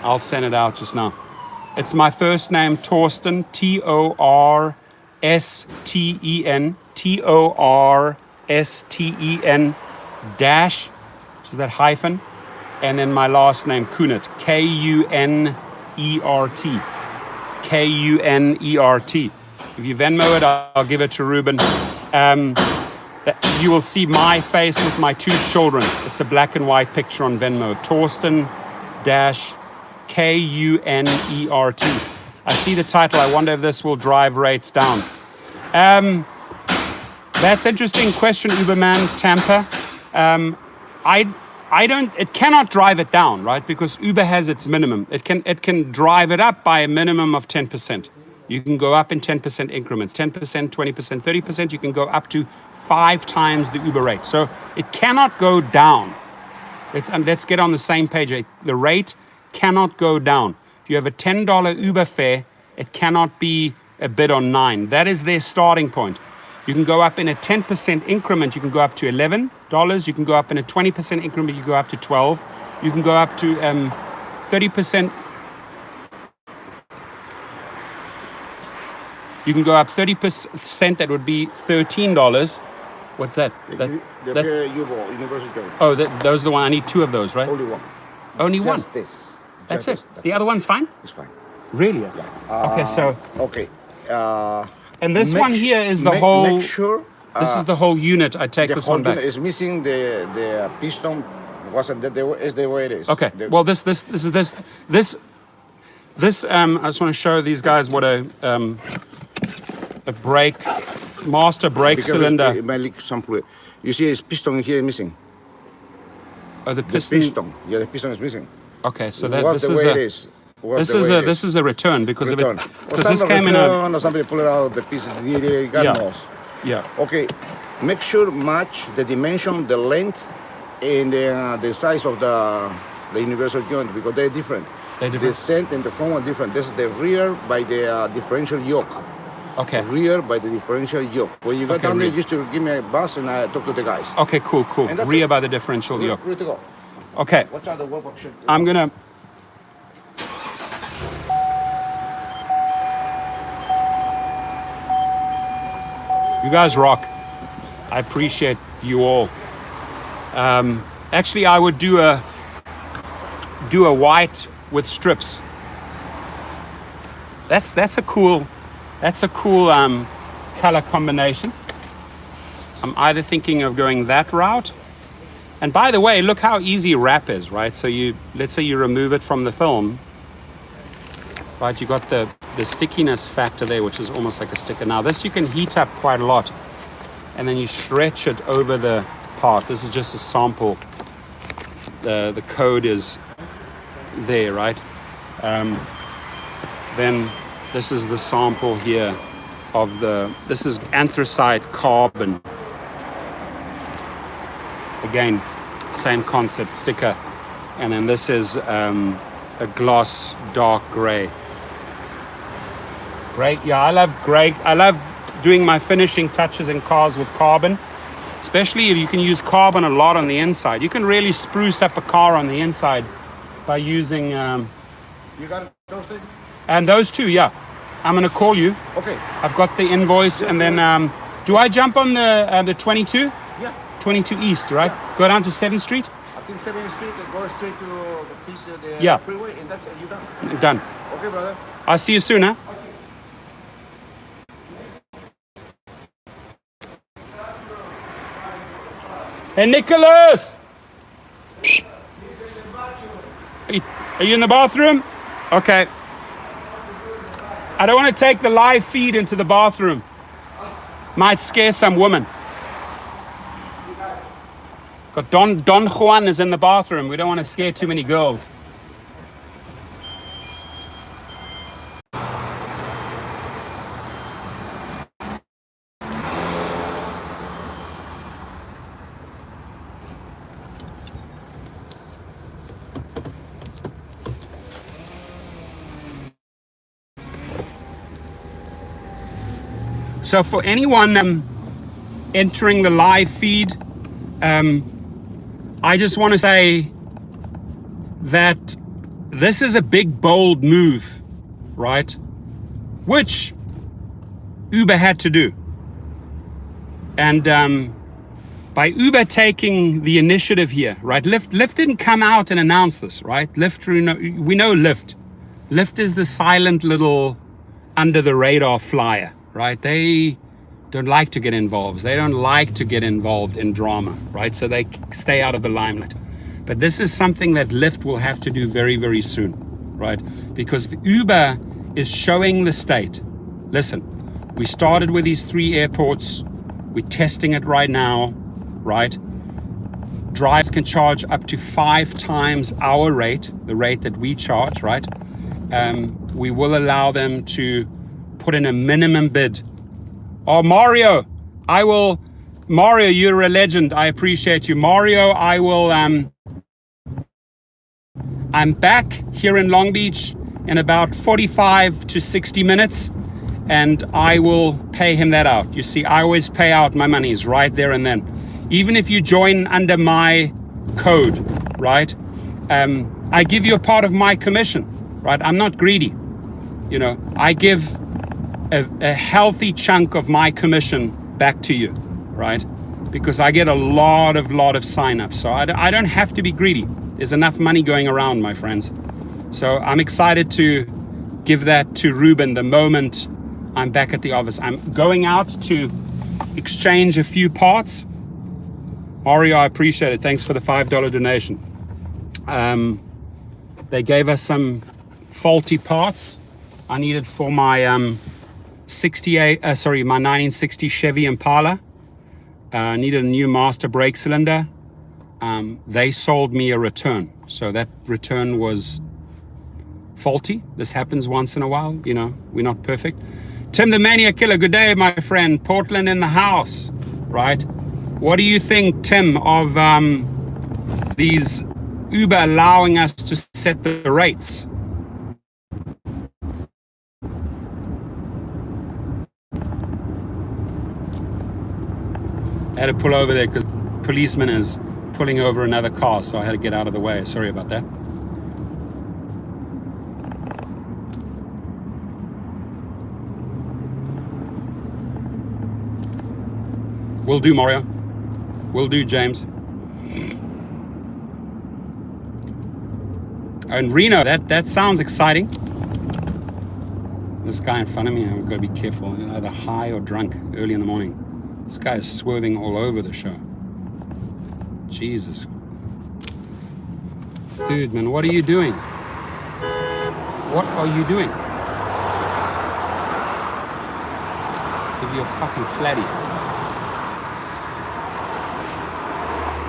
I'll send it out just now. It's my first name, Torsten, Torsten, Torsten, dash, which is that hyphen, and then my last name, Kunert, Kunert. Kunert. If you Venmo it, I'll give it to Ruben. You will see my face with my two children. It's a black and white picture on Venmo. Torsten Kunert. I see the title. I wonder if this will drive rates down. That's interesting question, Uberman Tampa. It cannot drive it down, right? Because Uber has its minimum. It can drive it up by a minimum of 10%. You can go up in 10% increments, 10%, 20%, 30%. You can go up to 5 times the Uber rate. So it cannot go down. Let's get on the same page. The rate cannot go down. If you have a $10 Uber fare, it cannot be a bid on 9. That is their starting point. You can go up in a 10% increment. You can go up to $11. You can go up in a 20% increment. You go up to 12. You can go up to 30%. You can go up 30%. That would be $13. What's that? Universal joint. Oh, those are the one. I need 2 of those, right? Only one. Only Just one. this. That's Just it. this. The other one's fine. It's fine. Really? Yeah. Okay, so. Okay. And this one here is the whole. Make sure. This is the whole unit. I take this one back. The whole unit is missing the piston. Wasn't that is the way it is? Okay. Well, this. I just want to show these guys what a master brake cylinder. It might leak some fluid. You see, his piston here is missing. Oh, the piston. Yeah, the piston is missing. Okay, so this is a return because of it. Because this came in a. Or somebody pull it out the piece. God knows. Yeah. Okay, make sure match the dimension, the length, and the size of the universal joint because they're different. The center and the front are different. This is the rear by the differential yoke. Okay. Rear by the differential yoke. When you go down there, just to give me a bus and I talk to the guys. Okay, cool. Rear by the differential yoke. Ready to go. Okay. Watch out the work should. I'm gonna. You guys rock. I appreciate you all. Actually, I would do a white with strips. That's a cool color combination. I'm either thinking of going that route. And by the way, look how easy wrap is, right? So let's say you remove it from the film, right? You got the stickiness factor there, which is almost like a sticker. Now this you can heat up quite a lot, and then you stretch it over the part. This is just a sample. The code is there, right? Then this is the sample here of this is anthracite carbon. Again, same concept, sticker. And then this is a gloss dark gray. Great, yeah, I love gray. I love doing my finishing touches in cars with carbon, especially if you can use carbon a lot on the inside. You can really spruce up a car on the inside by using... You got it toasted? And those 2, yeah. I'm gonna call you. Okay. I've got the invoice, and then do I jump on the 22? Yeah. 22 East, right? Yeah. Go down to 7th Street? I think 7th Street, go straight to the piece of the Yeah. freeway, and that's it, you done. Done. Okay, brother. I'll see you soon, huh? Hey, Nicholas! Are you in the bathroom? Okay. I don't want to take the live feed into the bathroom. Might scare some woman. Got Don Juan is in the bathroom. We don't want to scare too many girls. So for anyone entering the live feed, I just want to say that this is a big, bold move, right? Which Uber had to do. And by Uber taking the initiative here, right? Lyft didn't come out and announce this, right? We know Lyft. Lyft is the silent little under the radar flyer, right? They don't like to get involved. They don't like to get involved in drama, right? So they stay out of the limelight. But this is something that Lyft will have to do very, very soon, right? Because Uber is showing the state, listen, we started with these 3 airports. We're testing it right now, right? Drivers can charge up to 5 times our rate, the rate that we charge, right? We will allow them to put in a minimum bid. Oh, Mario, Mario, you're a legend. I appreciate you. Mario, I'm back here in Long Beach in about 45 to 60 minutes, and I will pay him that out. You see, I always pay out my monies right there and then. Even if you join under my code, right? I give you a part of my commission, right? I'm not greedy. You know, I give a healthy chunk of my commission back to you, right? Because I get a lot of signups. So I don't have to be greedy. There's enough money going around, my friends. So I'm excited to give that to Ruben the moment I'm back at the office. I'm going out to exchange a few parts. Mario, I appreciate it. Thanks for the $5 donation. They gave us some faulty parts I needed for my my 1960 Chevy Impala. Needed a new master brake cylinder. They sold me a return. So that return was faulty. This happens once in a while. You know, we're not perfect. Tim the Mania Killer, good day, my friend. Portland in the house, right? What do you think, Tim, of these Uber allowing us to set the rates? I had to pull over there because the policeman is pulling over another car, so I had to get out of the way. Sorry about that. Will do, Mario. Will do, James. And Reno, that sounds exciting. This guy in front of me, I've got to be careful. Either high or drunk early in the morning. This guy is swerving all over the show. Jesus. Dude, man, what are you doing? What are you doing? Give you a fucking flatty.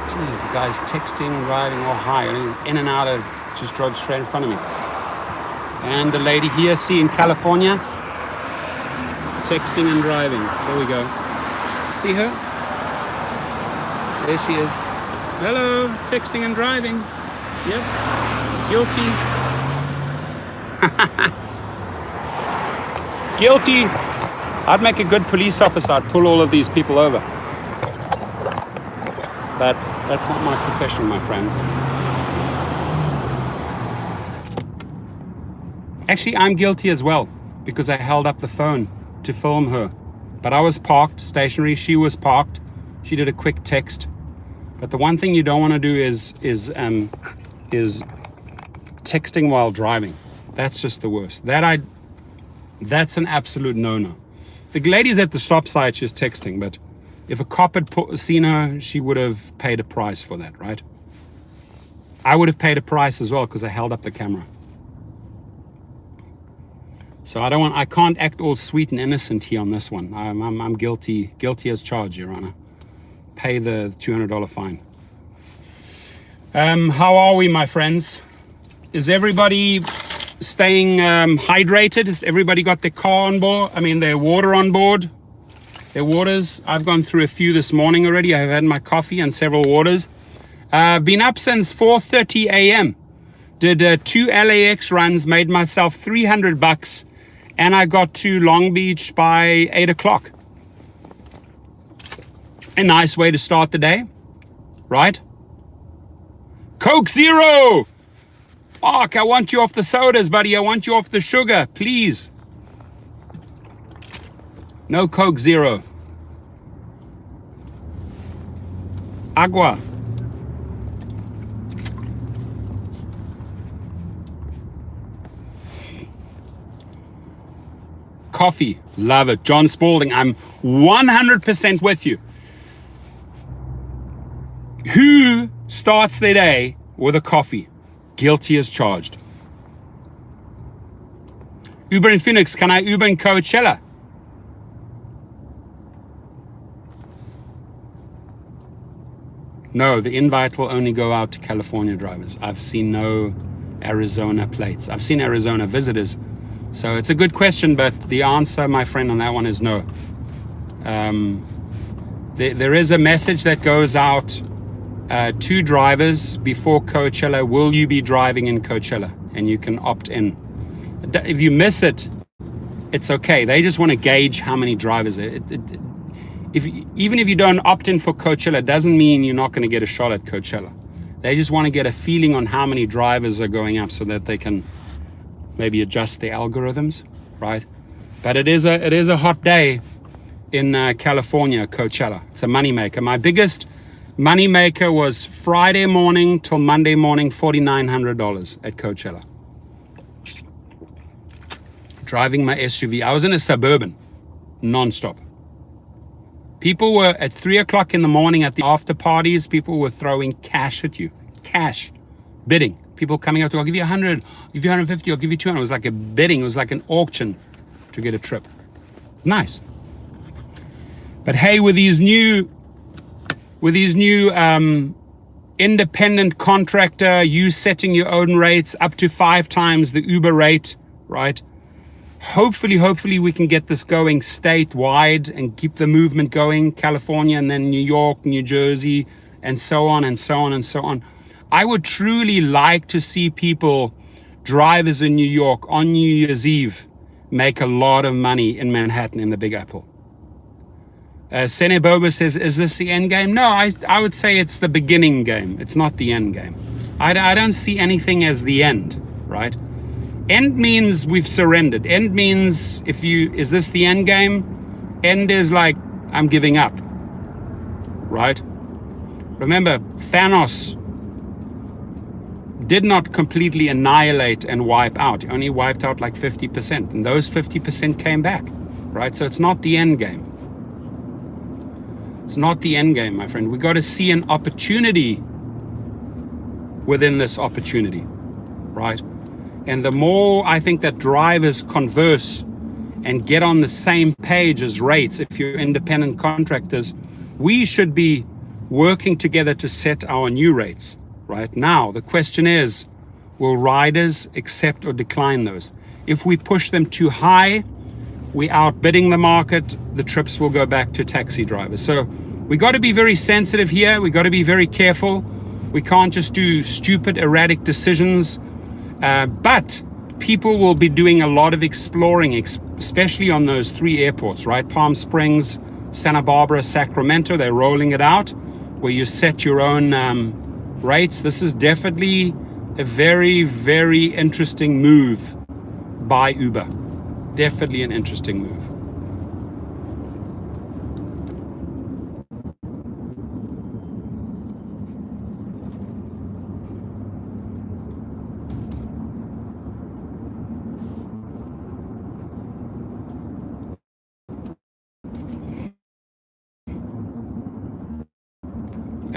Jeez, the guy's texting, driving all high, in and out of, just drove straight in front of me. And the lady here, see in California, texting and driving. There we go. See her? There she is. Hello, texting and driving. Yep, guilty. Guilty. I'd make a good police officer. I'd pull all of these people over. But that's not my profession, my friends. Actually, I'm guilty as well because I held up the phone to film her. But I was parked, stationary. She was parked. She did a quick text. But the one thing you don't want to do is texting while driving. That's just the worst. That's an absolute no-no. The lady's at the stop sign, she's texting, but if a cop had seen her, she would have paid a price for that, right? I would have paid a price as well because I held up the camera. So I can't act all sweet and innocent here on this one. I'm guilty as charged, Your Honor. Pay the $200 fine. How are we, my friends? Is everybody staying hydrated? Has everybody got their car on board? I mean, their water on board? Their waters? I've gone through a few this morning already. I've had my coffee and several waters. Been up since 4:30 a.m. Did 2 LAX runs, made myself $300, and I got to Long Beach by 8 o'clock. A nice way to start the day, right? Coke Zero! Fuck, I want you off the sodas, buddy. I want you off the sugar, please. No Coke Zero. Agua. Coffee, love it. John Spalding, I'm 100% with you. Who starts their day with a coffee? Guilty as charged. Uber in Phoenix, can I Uber in Coachella? No, the invite will only go out to California drivers. I've seen no Arizona plates. I've seen Arizona visitors. So it's a good question, but the answer, my friend, on that one is no. There is a message that goes out to drivers before Coachella. Will you be driving in Coachella? And you can opt in. If you miss it, it's okay. They just want to gauge how many drivers. Even if you don't opt in for Coachella, doesn't mean you're not going to get a shot at Coachella. They just want to get a feeling on how many drivers are going up so that they can maybe adjust the algorithms, right? But it is a hot day in California, Coachella. It's a moneymaker. My biggest moneymaker was Friday morning till Monday morning, $4,900 at Coachella. Driving my SUV. I was in a Suburban, non-stop. People were at 3 o'clock in the morning at the after parties. People were throwing cash at you, cash, bidding. People coming up to, I'll give you 100, I'll give you 150, I'll give you 200. It was like a bidding. It was like an auction to get a trip. It's nice. But hey, with these new independent contractor, you setting your own rates up to 5 times the Uber rate, right? Hopefully we can get this going statewide and keep the movement going, California and then New York, New Jersey, and so on and so on and so on. I would truly like to see people, drivers in New York on New Year's Eve, make a lot of money in Manhattan in the Big Apple. Sene Boba says, is this the end game? No, I would say it's the beginning game. It's not the end game. I don't see anything as the end, right? End means we've surrendered. End means is this the end game? End is like, I'm giving up, right? Remember, Thanos did not completely annihilate and wipe out. He only wiped out like 50%, and those 50% came back, right? So it's not the end game. It's not the end game, my friend. We got to see an opportunity within this opportunity, right? And the more I think that drivers converse and get on the same page as rates, if you're independent contractors, we should be working together to set our new rates. Right now, the question is, will riders accept or decline those? If we push them too high, we outbidding the market, the trips will go back to taxi drivers. So we got to be very sensitive here. We got to be very careful. We can't just do stupid, erratic decisions. But people will be doing a lot of exploring, especially on those 3 airports, right? Palm Springs, Santa Barbara, Sacramento. They're rolling it out where you set your own rates. This is definitely a very, very interesting move by Uber. Definitely an interesting move.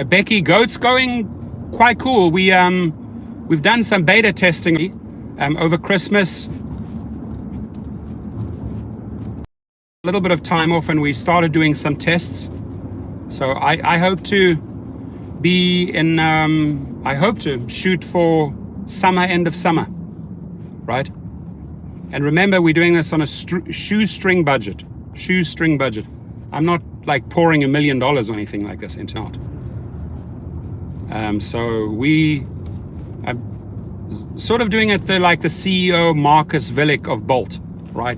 Becky, Goat's going quite cool. We've done some beta testing over Christmas. A little bit of time off, and we started doing some tests. So I hope to be in. I hope to shoot for summer, end of summer, right? And remember, we're doing this on a shoestring budget. Shoestring budget. I'm not like pouring $1 million or anything like this into it. So I'm sort of doing it like the CEO Marcus Villick of Bolt, right?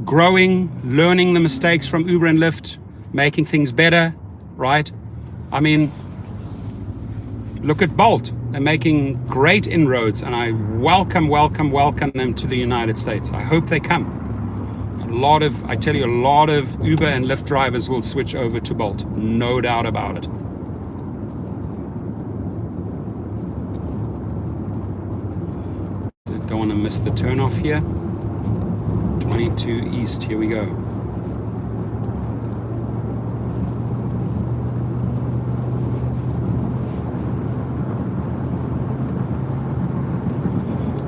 Growing, learning the mistakes from Uber and Lyft, making things better, right? I mean, look at Bolt. They're making great inroads, and I welcome them to the United States. I hope they come. A lot of Uber and Lyft drivers will switch over to Bolt, no doubt about it. miss the turnoff here. 22 East, here we go.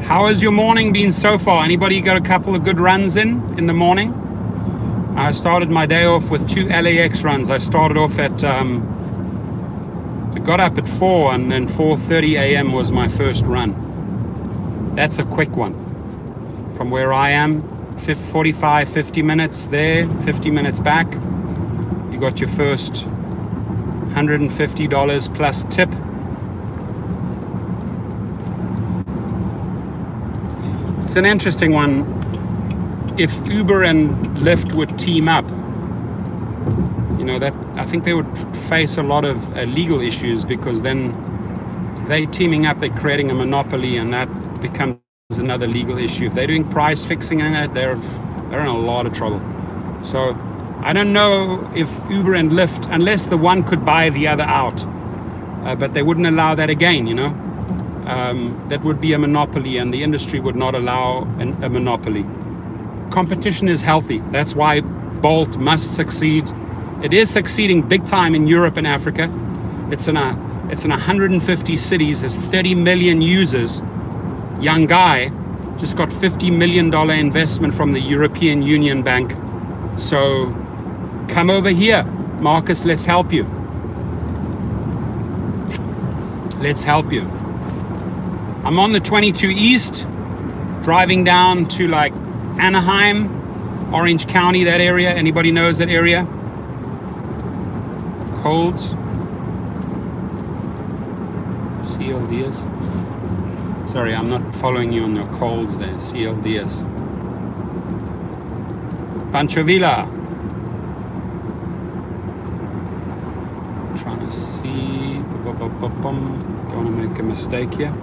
How has your morning been so far? Anybody got a couple of good runs in the morning? I started my day off with 2 LAX runs. I started off at, I got up at 4 and then 4:30 a.m. was my first run. That's a quick one. From where I am, 45, 50 minutes there, 50 minutes back. You got your first $150 plus tip. It's an interesting one. If Uber and Lyft would team up, you know, that I think they would face a lot of legal issues, because then they teaming up, they're creating a monopoly, and that becomes another legal issue. If they're doing price fixing in it, they're in a lot of trouble. So I don't know if Uber and Lyft, unless the one could buy the other out, but they wouldn't allow that again, you know. That would be a monopoly, and the industry would not allow a monopoly. Competition is healthy. That's why Bolt must succeed. It is succeeding big time in Europe and Africa. It's in 150 cities, has 30 million users. Young guy just got $50 million investment from the European Union Bank. So come over here, Marcus, let's help you. Let's help you. I'm on the 22 East, driving down to like Anaheim, Orange County, that area. Anybody knows that area? Colds. CLDS. Sorry, I'm not following you on your colds there. CLDS. Pancho Villa. Trying to see. Don't want to make a mistake here.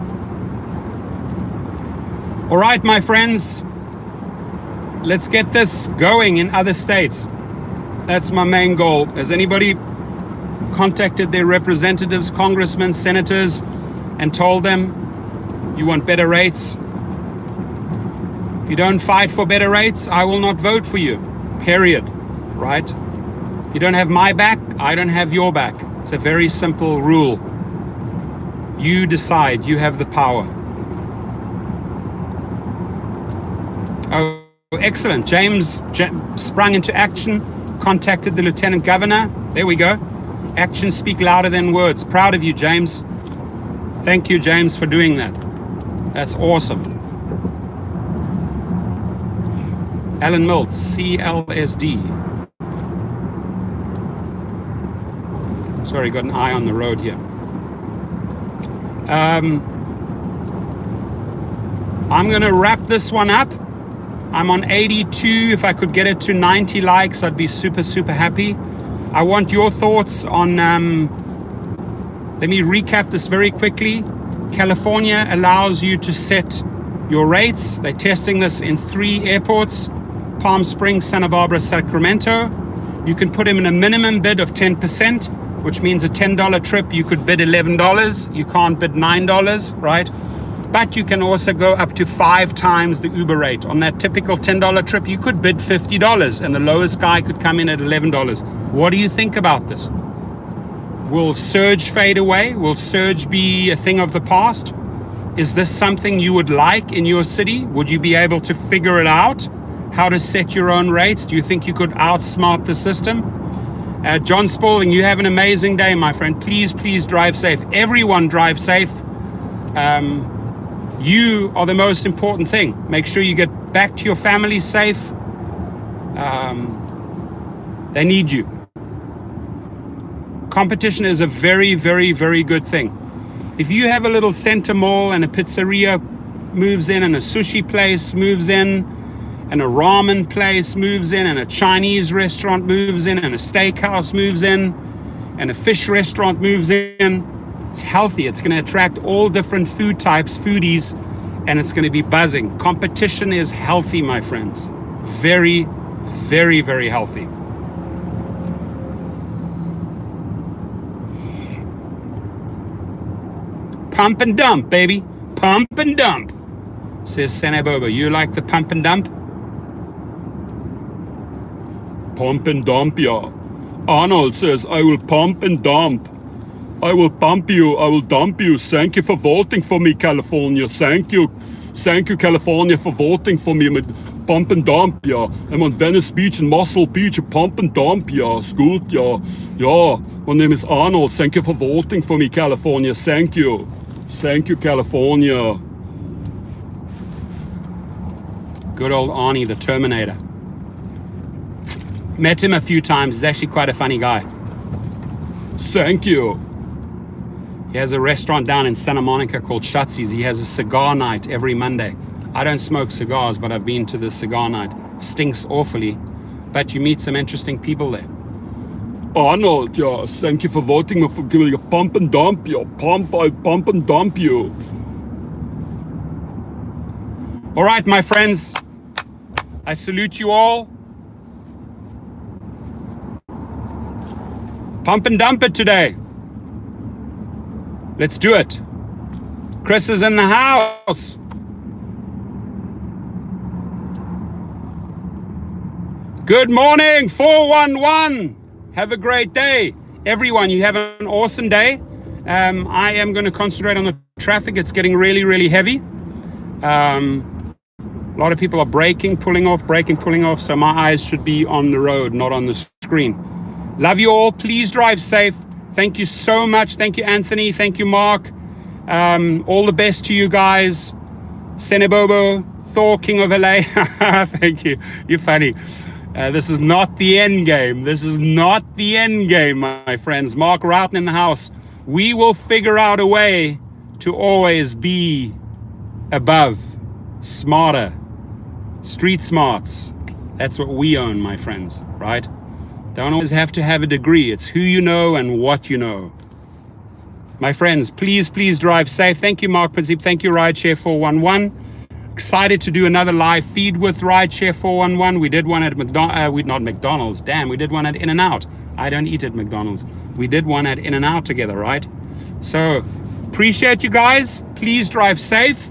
All right, my friends. Let's get this going in other states. That's my main goal. Has anybody contacted their representatives, congressmen, senators, and told them you want better rates? If you don't fight for better rates, I will not vote for you. Period. Right? If you don't have my back, I don't have your back. It's a very simple rule. You decide. You have the power. Oh, excellent. James sprung into action, contacted the Lieutenant Governor. There we go. Actions speak louder than words. Proud of you, James. Thank you, James, for doing that. That's awesome. Alan Miltz, CLSD. Sorry, got an eye on the road here. I'm going to wrap this one up. I'm on 82. If I could get it to 90 likes, I'd be super, super happy. I want your thoughts on, let me recap this very quickly. California allows you to set your rates. They're testing this in 3 airports, Palm Springs, Santa Barbara, Sacramento. You can put in a minimum bid of 10%, which means a $10 trip, you could bid $11. You can't bid $9, right? But you can also go up to 5 times the Uber rate. On that typical $10 trip, you could bid $50, and the lowest guy could come in at $11. What do you think about this? Will surge fade away? Will surge be a thing of the past? Is this something you would like in your city? Would you be able to figure it out? How to set your own rates? Do you think you could outsmart the system? John Spalding, you have an amazing day, my friend. Please, please drive safe. Everyone drive safe. You are the most important thing. Make sure you get back to your family safe. They need you. Competition is a very, very, very good thing. If you have a little center mall and a pizzeria moves in, and a sushi place moves in, and a ramen place moves in, and a Chinese restaurant moves in, and a steakhouse moves in, and a fish restaurant moves in, it's healthy. It's going to attract all different food types, foodies, and it's going to be buzzing. Competition is healthy, my friends. Very, very, very healthy. Pump and dump, baby. Pump and dump. says Senebobo. You like the pump and dump? Pump and dump, yeah. Arnold says, I will pump and dump. I will pump you. I will dump you. Thank you for voting for me, California. Thank you. Thank you, California, for voting for me with pump and dump, ja. I'm on Venice Beach and Muscle Beach, pump and dump, ja. It's good, ja. Ja, my name is Arnold. Thank you for voting for me, California. Thank you. Thank you, California. Good old Arnie, the Terminator. Met him a few times. He's actually quite a funny guy. Thank you. He has a restaurant down in Santa Monica called Shutsy's. He has a cigar night every Monday. I don't smoke cigars, but I've been to the cigar night. Stinks awfully, but you meet some interesting people there. Arnold, yeah, thank you for voting for giving a pump and dump, yeah. I pump and dump you. All right, my friends, I salute you all. Pump and dump it today. Let's do it. Chris is in the house. Good morning, 411. Have a great day. Everyone, you have an awesome day. I am going to concentrate on the traffic. It's getting really, really heavy. A lot of people are braking, pulling off. So my eyes should be on the road, not on the screen. Love you all. Please drive safe. Thank you so much. Thank you, Anthony. Thank you, Mark. All the best to you guys. Senebobo, Thor, King of LA. Thank you. You're funny. This is not the end game. This is not the end game, my friends. Mark Roughton in the house. We will figure out a way to always be above, smarter, street smarts. That's what we own, my friends, right? Don't always have to have a degree. It's who you know and what you know. My friends, please drive safe. Thank you, Mark Principe. Thank you, Rideshare 411. Excited to do another live feed with Rideshare 411. We did one at McDonald's. Damn, we did one at In-N-Out. I don't eat at McDonald's. We did one at In-N-Out together, right? So, appreciate you guys. Please drive safe.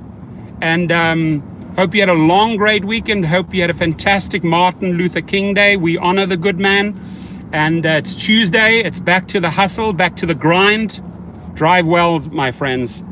And hope you had a long, great weekend. Hope you had a fantastic Martin Luther King Day. We honor the good man. And it's Tuesday. It's back to the hustle, back to the grind. Drive well, my friends.